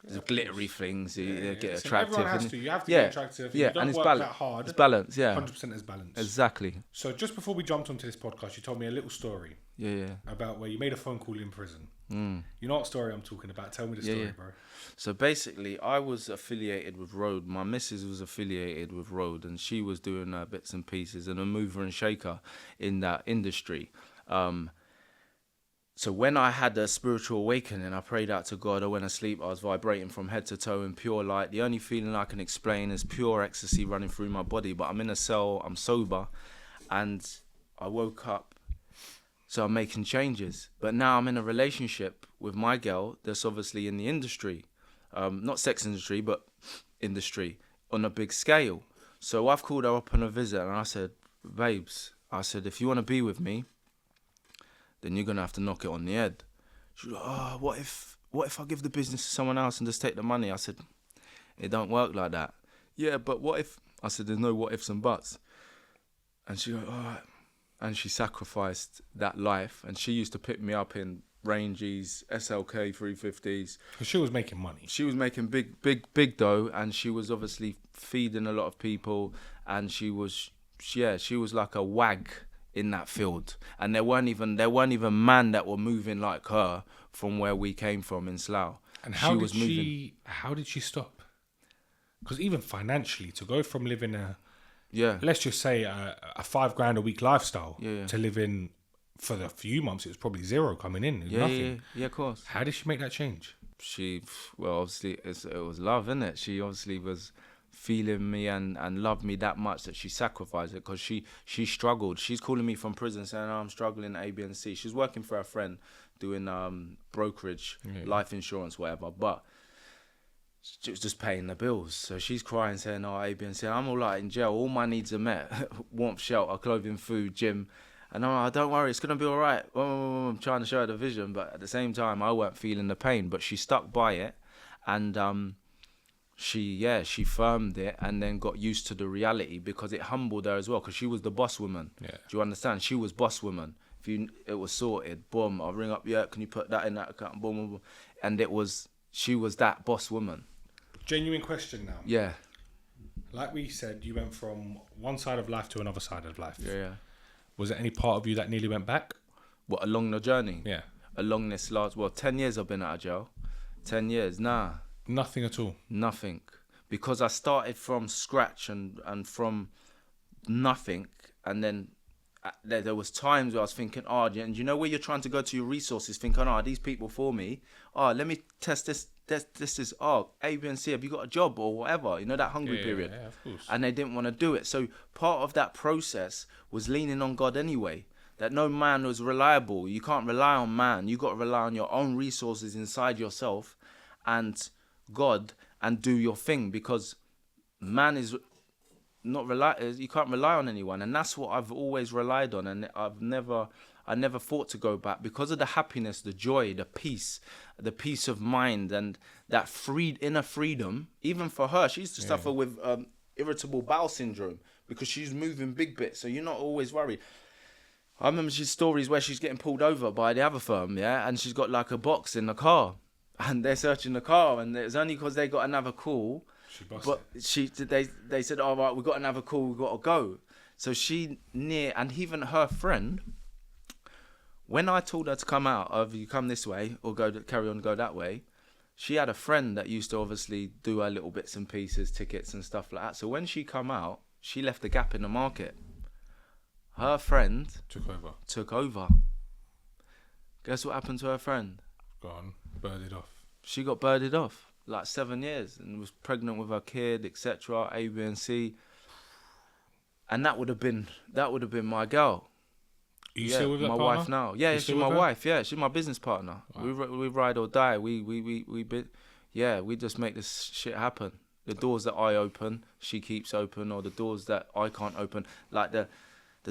the glittery things, get attractive. Everyone has to. You have to get attractive. Yeah, you don't and it's work that hard. It's balance, yeah. 100% is balance. Exactly. So just before we jumped onto this podcast, you told me a little story. Yeah. About where you made a phone call in prison. You know what story I'm talking about? Tell me the story, bro. So basically, I was affiliated with Road. My missus was affiliated with Road, and she was doing bits and pieces and a mover and shaker in that industry. So when I had a spiritual awakening, I prayed out to God. I went to sleep. I was vibrating from head to toe in pure light. The only feeling I can explain is pure ecstasy running through my body. But I'm in a cell. I'm sober. And I woke up. So I'm making changes. But now I'm in a relationship with my girl that's obviously in the industry. Not sex industry, but industry on a big scale. So I've called her up on a visit. And I said, babes, if you want to be with me, then you're going to have to knock it on the head. She was like, oh, what if I give the business to someone else and just take the money? I said, it don't work like that. Yeah, but what if? I said, there's no what ifs and buts. And she goes, all right. And she sacrificed that life. And she used to pick me up in Rangies, SLK 350s. Because she was making money. She was making big dough. And she was obviously feeding a lot of people. And she was like a wag in that field, and there weren't even men that were moving like her from where we came from in Slough. And how did she stop? Because even financially, to go from living let's just say a $5,000 a week lifestyle to living for the few months, it was probably zero coming in. It was nothing. Yeah, of course. How did she make that change? Obviously it was love, innit? She obviously was feeling me and loved me that much that she sacrificed it, because she struggled. She's calling me from prison saying, oh, I'm struggling A, B, and C. She's working for a friend doing brokerage, life insurance, whatever, but she was just paying the bills. So she's crying saying, oh, A, B, and C. I'm all like in jail, all my needs are met. Warmth, shelter, clothing, food, gym. And I'm like, don't worry, it's going to be all right. I'm trying to show her the vision, but at the same time I weren't feeling the pain, but she stuck by it. And she firmed it and then got used to the reality, because it humbled her as well, because she was the boss woman. Yeah. Do you understand? She was boss woman. It was sorted, boom, I'll ring up, can you put that in that account, boom, boom, boom. And she was that boss woman. Genuine question now. Yeah. Like we said, you went from one side of life to another side of life. Yeah. Was there any part of you that nearly went back? What, along the journey? Yeah. Along this 10 years I've been out of jail. 10 years, nah. Nothing at all? Nothing. Because I started from scratch and from nothing, And then there was times where I was thinking, and you know where you're trying to go to your resources, thinking, these people for me. Let me test this. This is A, B, and C. Have you got a job or whatever? You know, that hungry period. Yeah, of course. And they didn't want to do it. So part of that process was leaning on God anyway. That no man was reliable. You can't rely on man. You got to rely on your own resources inside yourself and God and do your thing, because man is not you can't rely on anyone. And that's what I've always relied on. And I never thought to go back because of the happiness, the joy, the peace of mind, and that inner freedom. Even for her, she used to suffer with irritable bowel syndrome because she's moving big bits. So you're not always worried. I remember she's stories where she's getting pulled over by the other firm, and she's got like a box in the car, and they're searching the car, and it's only because they got another call. They said, "All right, we got another call, we got to go." So and even her friend, when I told her to come out, of you come this way or carry on, go that way, she had a friend that used to obviously do her little bits and pieces, tickets and stuff like that. So when she come out, she left a gap in the market. Her friend took over. Guess what happened to her friend? Gone, birded off. She got birded off, like 7 years, and was pregnant with her kid, etc. A, B, and C. And that would have been my girl. Are you still with that my partner? wife now? Yeah, she's my wife. Yeah, she's my business partner. Wow. We ride or die. We just make this shit happen. The doors that I open, she keeps open, or the doors that I can't open, like the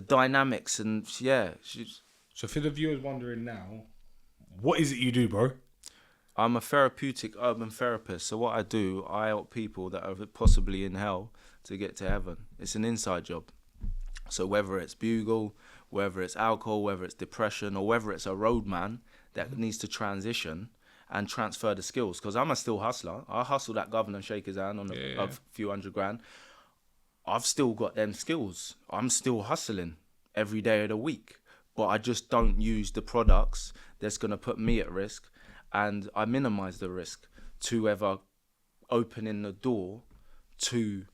dynamics. And she's. So for the viewers wondering now, what is it you do, bro? I'm a therapeutic urban therapist. So what I do, I help people that are possibly in hell to get to heaven. It's an inside job. So whether it's bugle, whether it's alcohol, whether it's depression, or whether it's a roadman that needs to transition and transfer the skills. Because I'm a still hustler. I hustle that governor and shake his hand on a few $100,000. I've still got them skills. I'm still hustling every day of the week. But I just don't use the products that's going to put me at risk. And I minimize the risk to ever opening the door to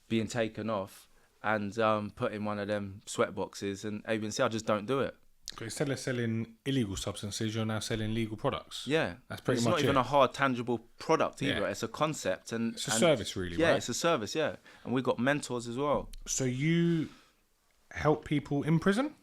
being taken off and put in one of them sweat boxes and ABC. I just don't do it. Okay, instead of selling illegal substances, you're now selling legal products. Yeah, that's pretty it's much not even a hard, tangible product either. Yeah. It's a concept and it's a service, really. Yeah, right? It's a service. Yeah, and we've got mentors as well. So you help people in prison?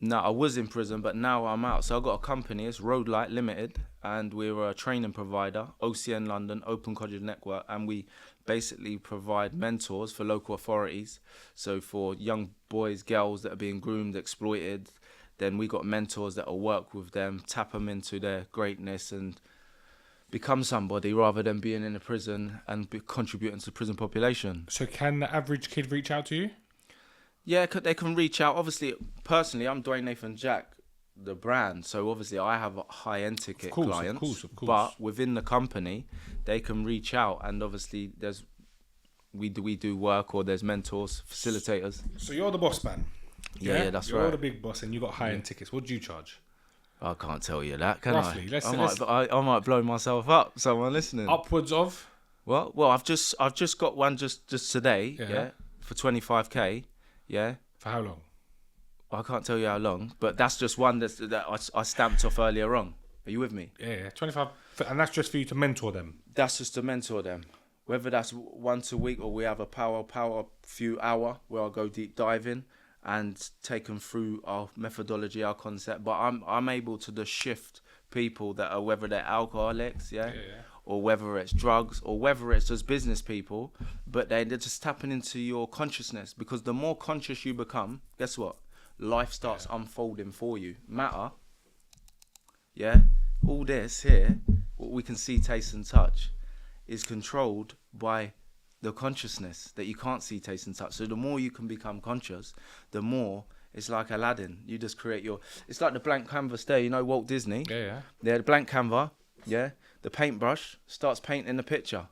No, I was in prison, but now I'm out. So I've got a company, it's Road Light Limited, and we're a training provider, OCN London, Open College Network, and we basically provide mentors for local authorities. So for young boys, girls that are being groomed, exploited, then we got mentors that will work with them, tap them into their greatness and become somebody rather than being in a prison and contributing to the prison population. So can the average kid reach out to you? Yeah, they can reach out. Obviously, personally, I'm Dwayne Nathan Jack, the brand. So obviously, I have high-end ticket clients. Of course. But within the company, they can reach out, and obviously, we do work, or there's mentors, facilitators. So you're the boss man. Yeah, that's you're right. You're the big boss, and you got high-end tickets. What do you charge? I can't tell you that, can Roughly, I? I might blow myself up. Someone listening. Upwards of? Well, I've just got one just today. Yeah, for 25k. Yeah. For how long? I can't tell you how long, but that's just one that I stamped off earlier on. Are you with me? Yeah, 25, and that's just for you to mentor them. That's just to mentor them. Whether that's once a week or we have a power few hour where I'll go deep diving and take them through our methodology, our concept. But I'm able to just shift people that are, whether they're alcoholics, or whether it's drugs, or whether it's just business people, but they're just tapping into your consciousness, because the more conscious you become, guess what? Life starts unfolding for you. Matter, all this here, what we can see, taste and touch, is controlled by the consciousness that you can't see, taste and touch. So the more you can become conscious, the more it's like Aladdin. You just create it's like the blank canvas there, Walt Disney. Yeah, the blank canvas, the paintbrush starts painting the picture.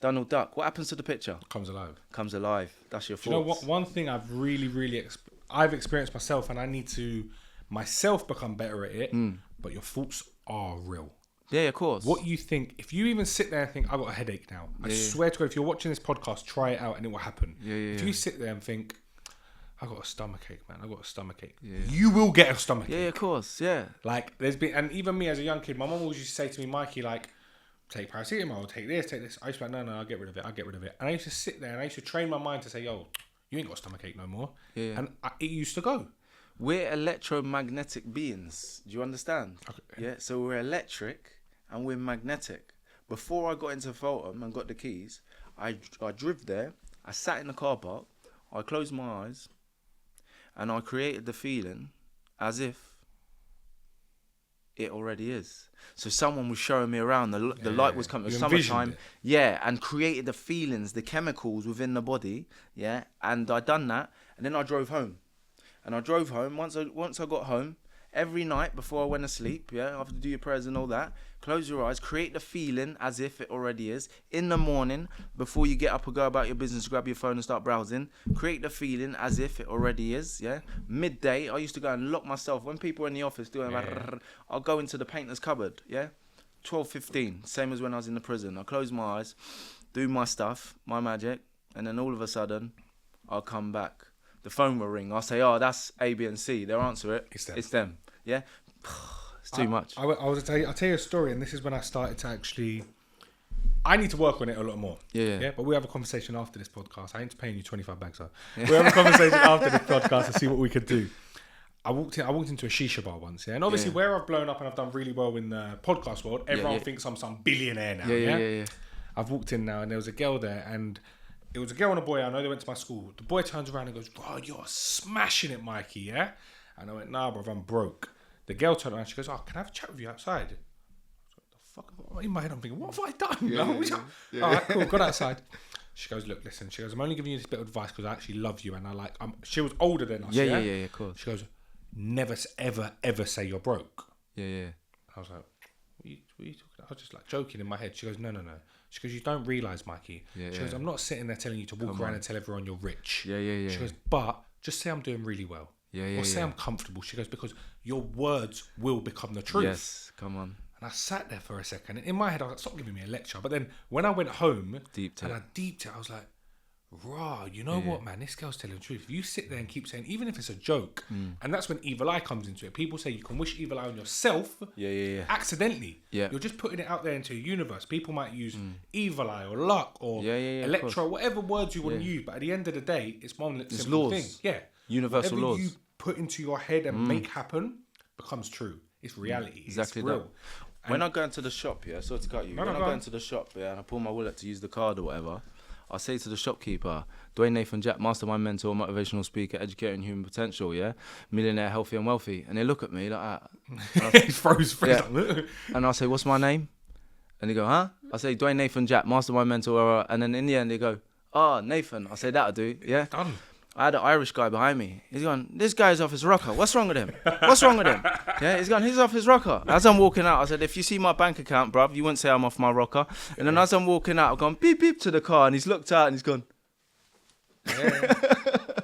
Donald Duck, what happens to the picture? Comes alive. That's your thoughts. You know what? One thing I've really I've experienced myself, and I need to myself become better at it, but your thoughts are real. Yeah, of course. What you think, if you even sit there and think, I've got a headache now, I swear to God, if you're watching this podcast, try it out and it will happen. If you sit there and think, I got a stomachache, man. I got a stomachache. Yeah. You will get a stomachache. Yeah, of course. Yeah. Like, there's been, and even me as a young kid, my mum always used to say to me, Mikey, like, take paracetamol, take this. I used to be like, no, I'll get rid of it. And I used to sit there and I used to train my mind to say, yo, you ain't got a stomachache no more. Yeah. And it used to go. We're electromagnetic beings. Do you understand? Okay. Yeah. So we're electric and we're magnetic. Before I got into Fulham and got the keys, I drove there. I sat in the car park. I closed my eyes, and I created the feeling as if it already is. So someone was showing me around. The light was coming. It was summertime. Yeah, and created the feelings, the chemicals within the body. Yeah, and I done that, and then I drove home. And I drove home. Once I got home, every night before I went to sleep, yeah, after do your prayers and all that, close your eyes, create the feeling as if it already is. In the morning, before you get up and go about your business, grab your phone and start browsing, create the feeling as if it already is, yeah. Midday, I used to go and lock myself. When people are in the office doing I'll go into the painter's cupboard, yeah. 12:15, same as when I was in the prison. I close my eyes, do my stuff, my magic, and then all of a sudden, I'll come back. The phone will ring. I'll say, oh, that's A, B, and C. They'll answer it. It's them. Yeah? It's too much. I'll tell you a story, and this is when I started to actually... I need to work on it a lot more. Yeah. But we have a conversation after this podcast. I ain't paying you 25 bags, so we have a conversation after this podcast to see what we could do. I walked into a shisha bar once, yeah? And obviously where I've blown up and I've done really well in the podcast world, everyone thinks I'm some billionaire now, yeah? I've walked in now and there was a girl there, and it was a girl and a boy. I know they went to my school. The boy turns around and goes, bro, you're smashing it, Mikey, yeah? And I went, nah, bro, I'm broke. The girl turned around and she goes, oh, can I have a chat with you outside? I was like, the fuck? In my head, I'm thinking, what have I done? All right, cool, got outside. She goes, look, listen. She goes, I'm only giving you this bit of advice because I actually love you. And she was older than us, yeah? Yeah, of course. She goes, never, ever say you're broke. Yeah. I was like, what are you talking about? I was just like joking in my head. She goes, no. She goes, you don't realise, Mikey. She goes, I'm not sitting there telling you to walk around and tell everyone you're rich. Yeah. She goes, but just say I'm doing really well. Or say I'm comfortable. She goes, because your words will become the truth. Yes, come on. And I sat there for a second. And in my head, I was like, stop giving me a lecture. But then when I went home I deeped it, I was like, rah, you know what, man? This girl's telling the truth. If you sit there and keep saying, even if it's a joke, and that's when evil eye comes into it. People say you can wish evil eye on yourself accidentally. Yeah. You're just putting it out there into a universe. People might use evil eye or luck or electro, whatever words you want to use. But at the end of the day, it's one simple thing. Yeah. Universal whatever laws. You put into your head and make happen becomes true. It's reality. Exactly it's real. That. When I go into the shop, sorry to cut you. When I go into the shop, and I pull my wallet to use the card or whatever, I say to the shopkeeper, Dwayne Nathan Jack, mastermind mentor, motivational speaker, educating human potential, millionaire, healthy and wealthy. And they look at me like that. He froze. And I say, what's my name? And they go, huh? I say, Dwayne Nathan Jack, mastermind mentor. And then in the end, they go, Nathan. I say, that'll do. Yeah. Done. I had an Irish guy behind me. He's gone, this guy's off his rocker. What's wrong with him? Yeah, he's gone, he's off his rocker. As I'm walking out, I said, if you see my bank account, bruv, you wouldn't say I'm off my rocker. And then as I'm walking out, I've gone beep, beep to the car, and he's looked out and he's gone.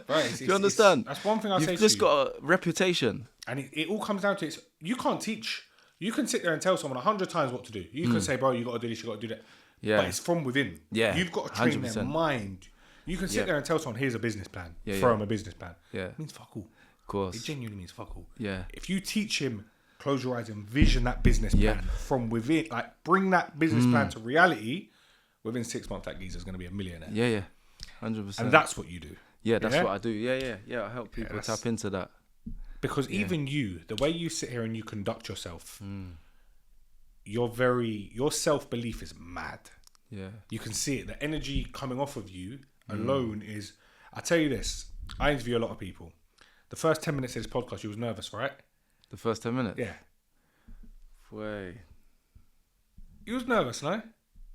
Right, do you understand? That's one thing I say to you. You've just got a reputation. And it all comes down to you can't teach. You can sit there and tell someone 100 times what to do. You can say, bro, you got to do this, you got to do that. Yeah. But it's from within. Yeah. You've got to train 100%. Their mind. You can sit there and tell someone, here's a business plan. Throw him a business plan. Yeah. It means fuck all. Of course. It genuinely means fuck all. Yeah. If you teach him, close your eyes and vision that business plan from within, like bring that business plan to reality, within 6 months that geezer's going to be a millionaire. Yeah. 100%. And that's what you do. Yeah, that's what I do. Yeah. I help people tap into that. Because even you, the way you sit here and you conduct yourself, your self-belief is mad. Yeah. You can see it. The energy coming off of you alone is... I tell you this, I interview a lot of people. The first 10 minutes of this podcast, you was nervous, right? The first 10 minutes? Yeah. Wait. You was nervous, no?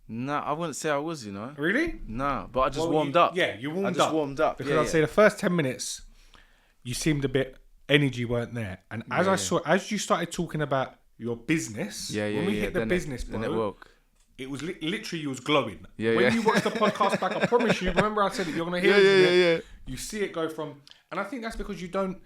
No, I wouldn't say I was, Really? No, but I just warmed up. Yeah, you warmed up. I just warmed up. Because I'd say the first 10 minutes, you seemed a bit... Energy weren't there. And as you started talking about your business, when we hit the business, bro, then it woke. It was literally, you was glowing. When you watch the podcast back, I promise you, remember I said it, you're going to hear it. You see it go from... And I think that's because you don't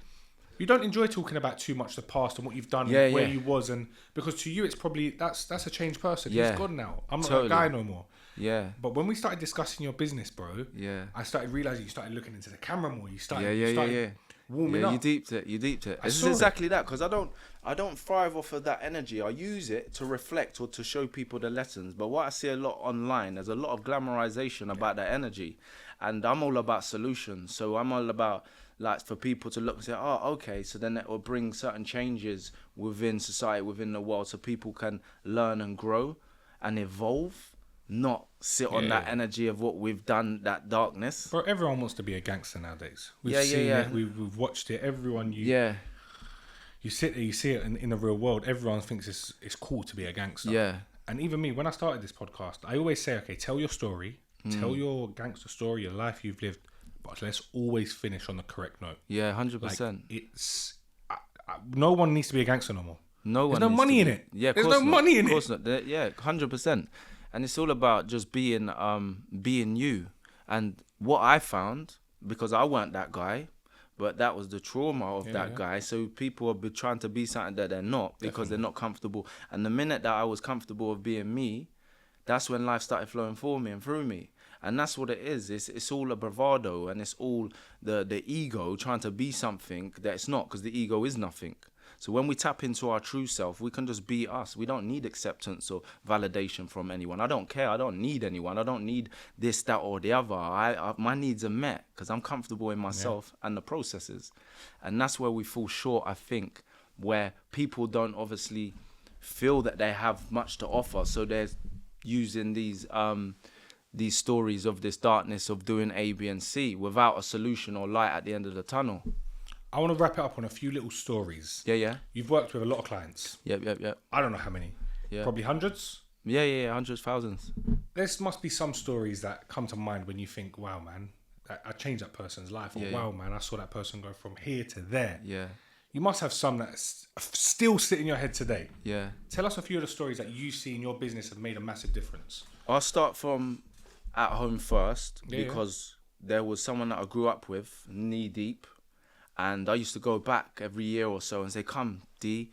enjoy talking about too much the past and what you've done and where you was. And because to you, it's probably... That's a changed person. He's gone now. I'm not that guy no more. Yeah. But when we started discussing your business, bro, Yeah. I started realizing you started looking into the camera more. You started, Yeah. warming Yeah, up. you deeped it. This is saw it. exactly that, because I don't thrive off of that energy. I use it to reflect or to show people the lessons. But what I see a lot online, there's a lot of glamorization about that energy, and I'm all about solutions. So I'm all about, like, for people to look and say, oh, okay, so then it will bring certain changes within society, within the world, so people can learn and grow and evolve, not sit on that energy of what we've done, that darkness. Bro, everyone wants to be a gangster nowadays. We've Yeah, seen yeah. it. We've watched it. Everyone, you sit there, you see it in the real world. Everyone thinks it's cool to be a gangster. Yeah. And even me, when I started this podcast, I always say, okay, tell your story, tell your gangster story, your life you've lived, but let's always finish on the correct note. Yeah, 100%. Like, it's no one needs to be a gangster no more. No one. There's no money in it. Yeah, there's no money in it. Of course not. Yeah, 100%. And it's all about just being you. And what I found, because I weren't that guy, but that was the trauma of that guy. So people are trying to be something that they're not, because they're not comfortable. And the minute that I was comfortable of being me, that's when life started flowing for me and through me. And that's what it is. It's all a bravado, and it's all the ego trying to be something that it's not, because the ego is nothing. So when we tap into our true self, we can just be us. We don't need acceptance or validation from anyone. I don't care. I don't need anyone. I don't need this, that, or the other. My needs are met because I'm comfortable in myself and the processes. And that's where we fall short, I think, where people don't obviously feel that they have much to offer. So they're using these stories of this darkness of doing A, B, and C without a solution or light at the end of the tunnel. I want to wrap it up on a few little stories. Yeah. You've worked with a lot of clients. Yep. I don't know how many. Yeah. Probably hundreds. Yeah, hundreds, thousands. There must be some stories that come to mind when you think, wow, man, I changed that person's life. Or, wow, man, I saw that person go from here to there. Yeah. You must have some that still sit in your head today. Yeah. Tell us a few of the stories that you see in your business have made a massive difference. I'll start from at home first, because there was someone that I grew up with, knee deep. And I used to go back every year or so and say, come, D,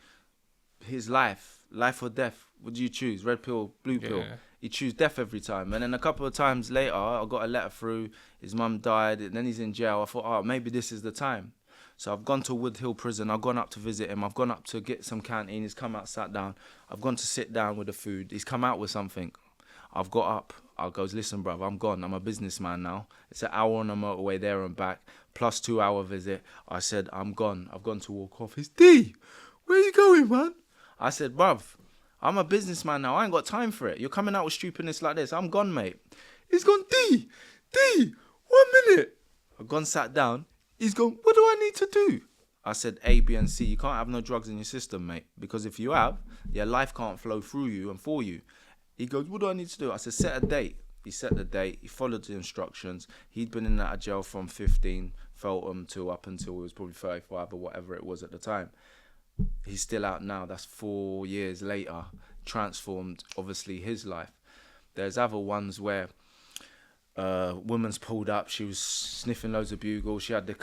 his life or death. What do you choose? Red pill, blue pill? He choose death every time. And then a couple of times later, I got a letter through. His mum died, and then he's in jail. I thought, oh, maybe this is the time. So I've gone to Wood Hill Prison. I've gone up to visit him. I've gone up to get some canteen. He's come out, sat down. I've gone to sit down with the food. He's come out with something. I've got up. I goes, listen, bruv, I'm gone. I'm a businessman now. It's an hour on the motorway there and back, plus 2 hour visit. I said, I'm gone. I've gone to walk off. He's D, where you going, man? I said, bruv, I'm a businessman now. I ain't got time for it. You're coming out with stupidness like this. I'm gone, mate. He's gone, D, 1 minute. I've gone, sat down. He's gone, what do I need to do? I said, A, B, and C. You can't have no drugs in your system, mate. Because if you have, your life can't flow through you and for you. He goes, what do I need to do? I said, set a date. He set the date. He followed the instructions. He'd been in and out of jail from 15, Feltham, to up until he was probably 35 or whatever it was at the time. He's still out now. That's 4 years later. Transformed, obviously, his life. There's other ones where a woman's pulled up. She was sniffing loads of bugles. She had the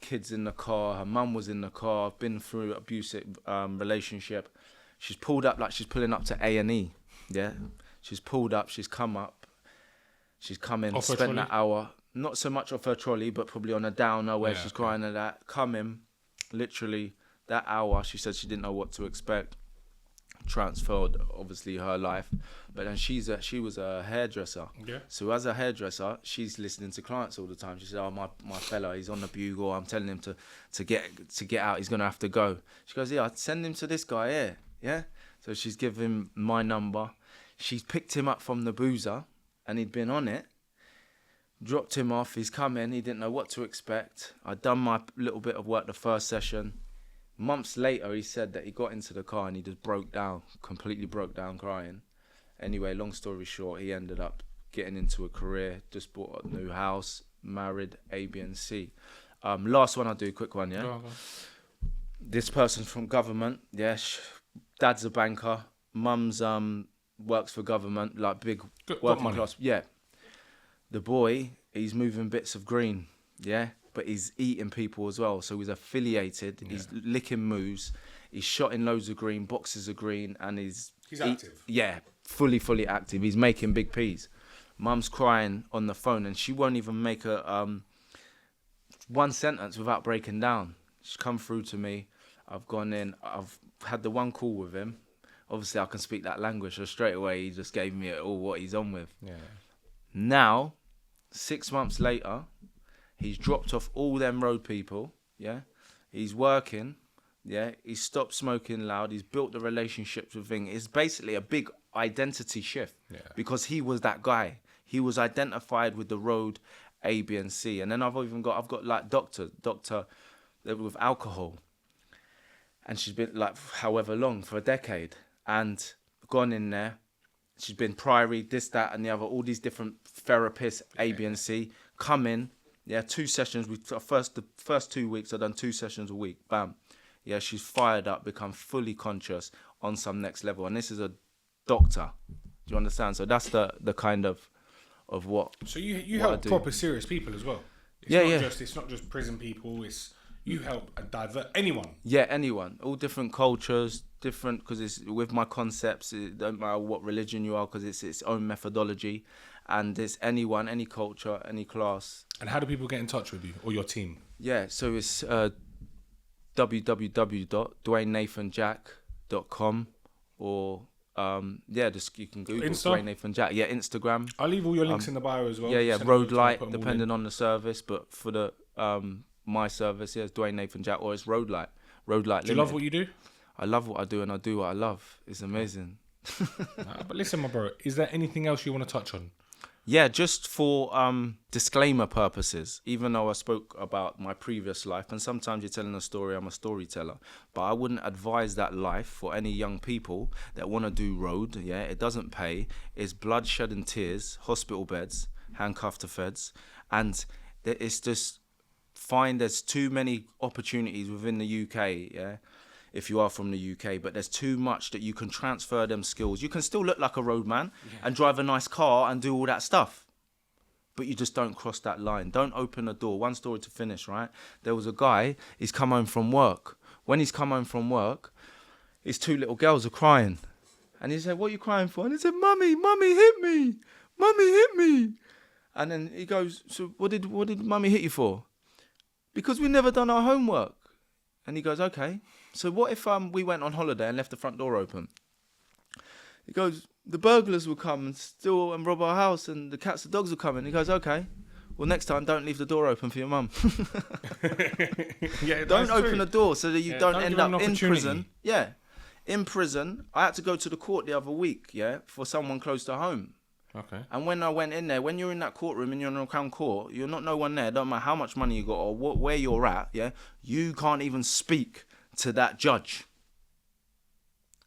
kids in the car. Her mum was in the car. Been through an abusive relationship. She's pulled up like she's pulling up to A&E. Yeah, she's pulled up, she's come up, she's come in, spent that hour, not so much off her trolley, but probably on a downer where she's crying at that, come in, literally, that hour, she said she didn't know what to expect, transferred, obviously, her life, but then she was a hairdresser, so as a hairdresser, she's listening to clients all the time. She said, oh, my fella, he's on the bugle, I'm telling him to get out, he's going to have to go. She goes, yeah, I'd send him to this guy here, yeah? So she's given him my number. She's picked him up from the boozer, and he'd been on it. Dropped him off. He's come in. He didn't know what to expect. I'd done my little bit of work the first session. Months later, he said that he got into the car and he just broke down, completely broke down crying. Anyway, long story short, he ended up getting into a career, just bought a new house, married, A, B, and C. Last one I'll do, quick one, yeah? Go. This person's from government, dad's a banker, mum's works for government, like big working class. Yeah. The boy, he's moving bits of green, but he's eating people as well. So he's affiliated, he's licking moves, he's shotting loads of green, boxes of green, and he's active. Fully active. He's making big peas. Mum's crying on the phone, and she won't even make a one sentence without breaking down. She's come through to me. I've gone in. I've had the one call with him. Obviously, I can speak that language, so straight away he just gave me all what he's on with. Yeah. Now, 6 months later, he's dropped off all them road people. Yeah, he's working. Yeah, he's stopped smoking loud. He's built the relationships with things. It's basically a big identity shift because he was that guy. He was identified with the road A, B, and C. And then I've got like doctor with alcohol, and she's been like however long, for a decade, and gone in there. She's been priory, this, that, and the other. All these different therapists, A, B, and C, come in. Yeah, 2 sessions. The first 2 weeks I've done 2 sessions a week. Bam. Yeah, she's fired up, become fully conscious on some next level. And this is a doctor. Do you understand? So that's the kind of what. So you help proper serious people as well. It's not just prison people. It's you help and divert anyone. Yeah, anyone. All different cultures, different, because it's with my concepts. It don't matter what religion you are, because it's its own methodology, and it's anyone, any culture, any class. And how do people get in touch with you or your team? Yeah, so it's www.dwaynenathanjack.com or just you can Google Dwayne Nathan Jack. Yeah, Instagram. I'll leave all your links in the bio as well. Yeah, Road Light, depending on the service, but for the my service, it's Dwayne Nathan Jack, or it's Road Light. Road Light. Do you love what you do? I love what I do, and I do what I love. It's amazing. But listen, my bro, is there anything else you want to touch on? Yeah, just for disclaimer purposes, even though I spoke about my previous life, and sometimes you're telling a story, I'm a storyteller, but I wouldn't advise that life for any young people that want to do road. Yeah, it doesn't pay. It's bloodshed and tears, hospital beds, handcuffed to feds, and it's just there's too many opportunities within the UK, yeah, if you are from the UK, but there's too much that you can transfer them skills. You can still look like a roadman and drive a nice car and do all that stuff, but you just don't cross that line. Don't open the door. One story to finish, right? There was a guy, he's come home from work. When he's come home from work, his 2 little girls are crying. And he said, "What are you crying for?" And he said, Mummy hit me. Mummy hit me. And then he goes, "So what did Mummy hit you for?" "Because we never done our homework." And he goes, "Okay. So what if we went on holiday and left the front door open?" He goes, "The burglars will come and steal and rob our house, and the cats and dogs will come in." He goes, "Okay. Well, next time, don't leave the door open for your mum." Don't open the door so that you don't end up in prison. Yeah. In prison, I had to go to the court the other week, for someone close to home. Okay. And when I went in there, when you're in that courtroom and you're in a Crown Court, you're not no one there. Don't matter how much money you got or where you're at, you can't even speak to that judge.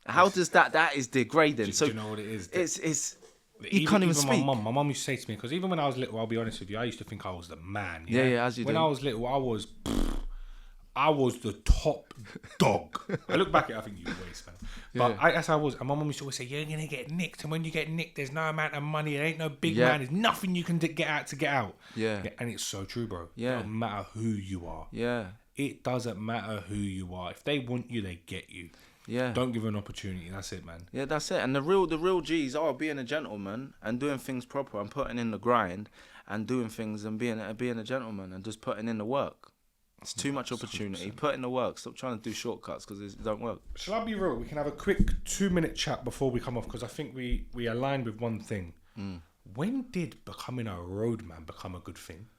How does that is degrading. Do you know what it is? It's you can't even speak. My mum used to say to me, because even when I was little, I'll be honest with you, I used to think I was the man. Yeah, as you when do. I was little, I was the top dog. I look back at it, I think you waste, man. But as I was, and my mum used to always say, "You're gonna get nicked, and when you get nicked, there's no amount of money. There ain't no big man. There's nothing you can get out. Yeah, and it's so true, bro. Yeah, it doesn't matter who you are. Yeah, it doesn't matter who you are. If they want you, they get you. Yeah, don't give an opportunity. That's it, man. Yeah, that's it. And the real G's are being a gentleman and doing things proper and putting in the grind and doing things and being a gentleman and just putting in the work. It's too much opportunity. 100%. Put in the work. Stop trying to do shortcuts because it don't work. Shall I be real? We can have a quick 2-minute chat before we come off, because I think we aligned with one thing. When did becoming a roadman become a good thing?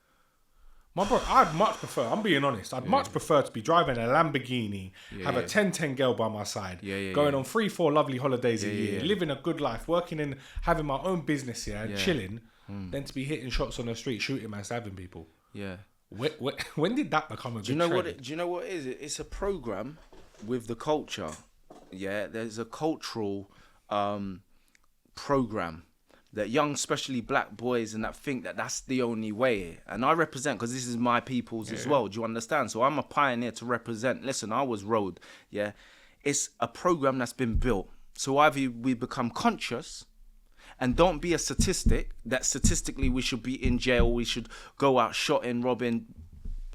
My bro, I'd much prefer, I'm being honest, I'd much prefer to be driving a Lamborghini, have a 10-10 girl by my side, going on 3-4 lovely holidays a year, living a good life, working in, having my own business here and chilling, than to be hitting shots on the street, shooting man, stabbing people. Yeah. When did that become a good trend? Do you know what it is? It's a program with the culture. Yeah, there's a cultural program that young, especially black boys, and that think that that's the only way. And I represent, because this is my people's as well. Do you understand? So I'm a pioneer to represent. Listen, I was road. Yeah, it's a program that's been built. So either we become conscious. And don't be a statistic that statistically we should be in jail, we should go out shotting, robbing,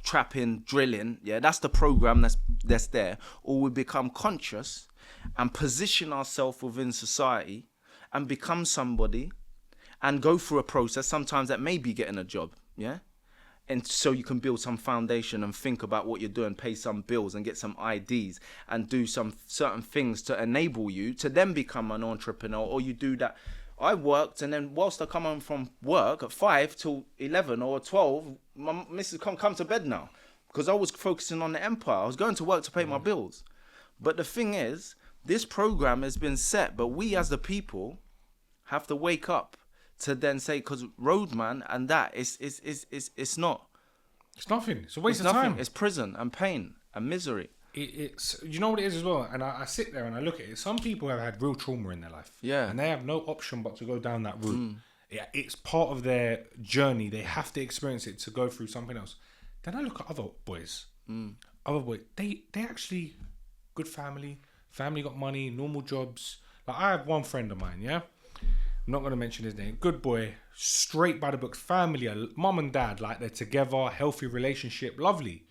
trapping, drilling. Yeah, that's the program that's there. Or we become conscious and position ourselves within society and become somebody and go through a process. Sometimes that may be getting a job, yeah? And so you can build some foundation and think about what you're doing, pay some bills and get some IDs and do some certain things to enable you to then become an entrepreneur, or you do that. I worked, and then whilst I come home from work at 5 till 11 or 12, my missus come to bed now because I was focusing on the empire. I was going to work to pay my bills. But the thing is, this program has been set, but we as the people have to wake up to then say, because roadman and that it's not. It's nothing. It's a waste It's of nothing. time. It's prison and pain and misery. It's you know what it is as well, and I sit there and I look at it. Some people have had real trauma in their life, Yeah. and they have no option but to go down that route. Yeah, it's part of their journey. They have to experience it to go through something else. Then I look at other boys. They actually good family got money, normal jobs. Like I have one friend of mine, yeah, I'm not going to mention his name. Good boy, straight by the books, family, mum and dad, like they're together, healthy relationship, lovely.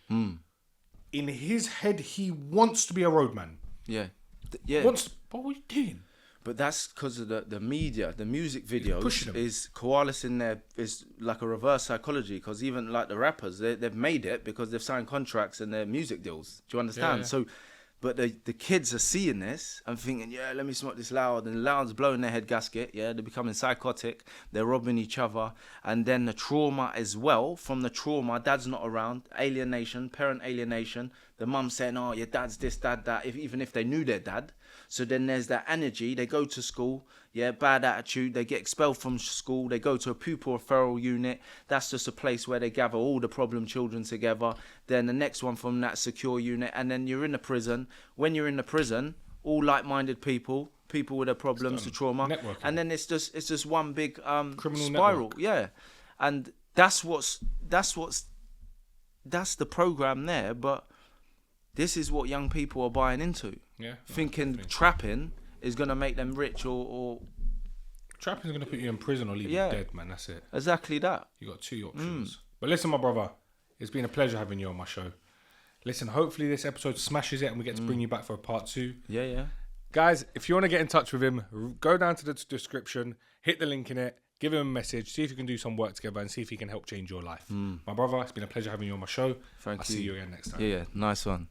In his head, he wants to be a roadman. Yeah. Yeah. What are you doing? But that's because of the media, the music videos pushing them. is coalescing there, is like a reverse psychology. Because even like the rappers, they've made it because they've signed contracts and their music deals. Do you understand? Yeah. So, but the kids are seeing this and thinking, yeah, let me smoke this loud, and the loud's blowing their head gasket. Yeah, they're becoming psychotic. They're robbing each other, and then the trauma as well. From the trauma, dad's not around, alienation, parent alienation. The mum saying, oh, your dad's this, dad, that. Even if they knew their dad. So then there's that energy. They go to school, yeah, bad attitude. They get expelled from school. They go to a pupil referral unit. That's just a place where they gather all the problem children together. Then the next one from that secure unit. And then you're in the prison. When you're in the prison, all like-minded people with their problems, the trauma. Networking. And then it's just one big Criminal spiral. network. Yeah. And that's the program there. But this is what young people are buying into. Yeah, Thinking definitely. trapping is going to make them rich or Trapping's going to put you in prison or leave Yeah. you dead, man. That's it. exactly that. You got two options. But listen, my brother, it's been a pleasure having you on my show. Listen, hopefully this episode smashes it and we get to bring you back for a part 2. Yeah. Guys, if you want to get in touch with him, go down to the description, hit the link in it, give him a message, see if you can do some work together and see if he can help change your life. My brother, it's been a pleasure having you on my show. Thank I'll you. see you again next time. Yeah, nice one.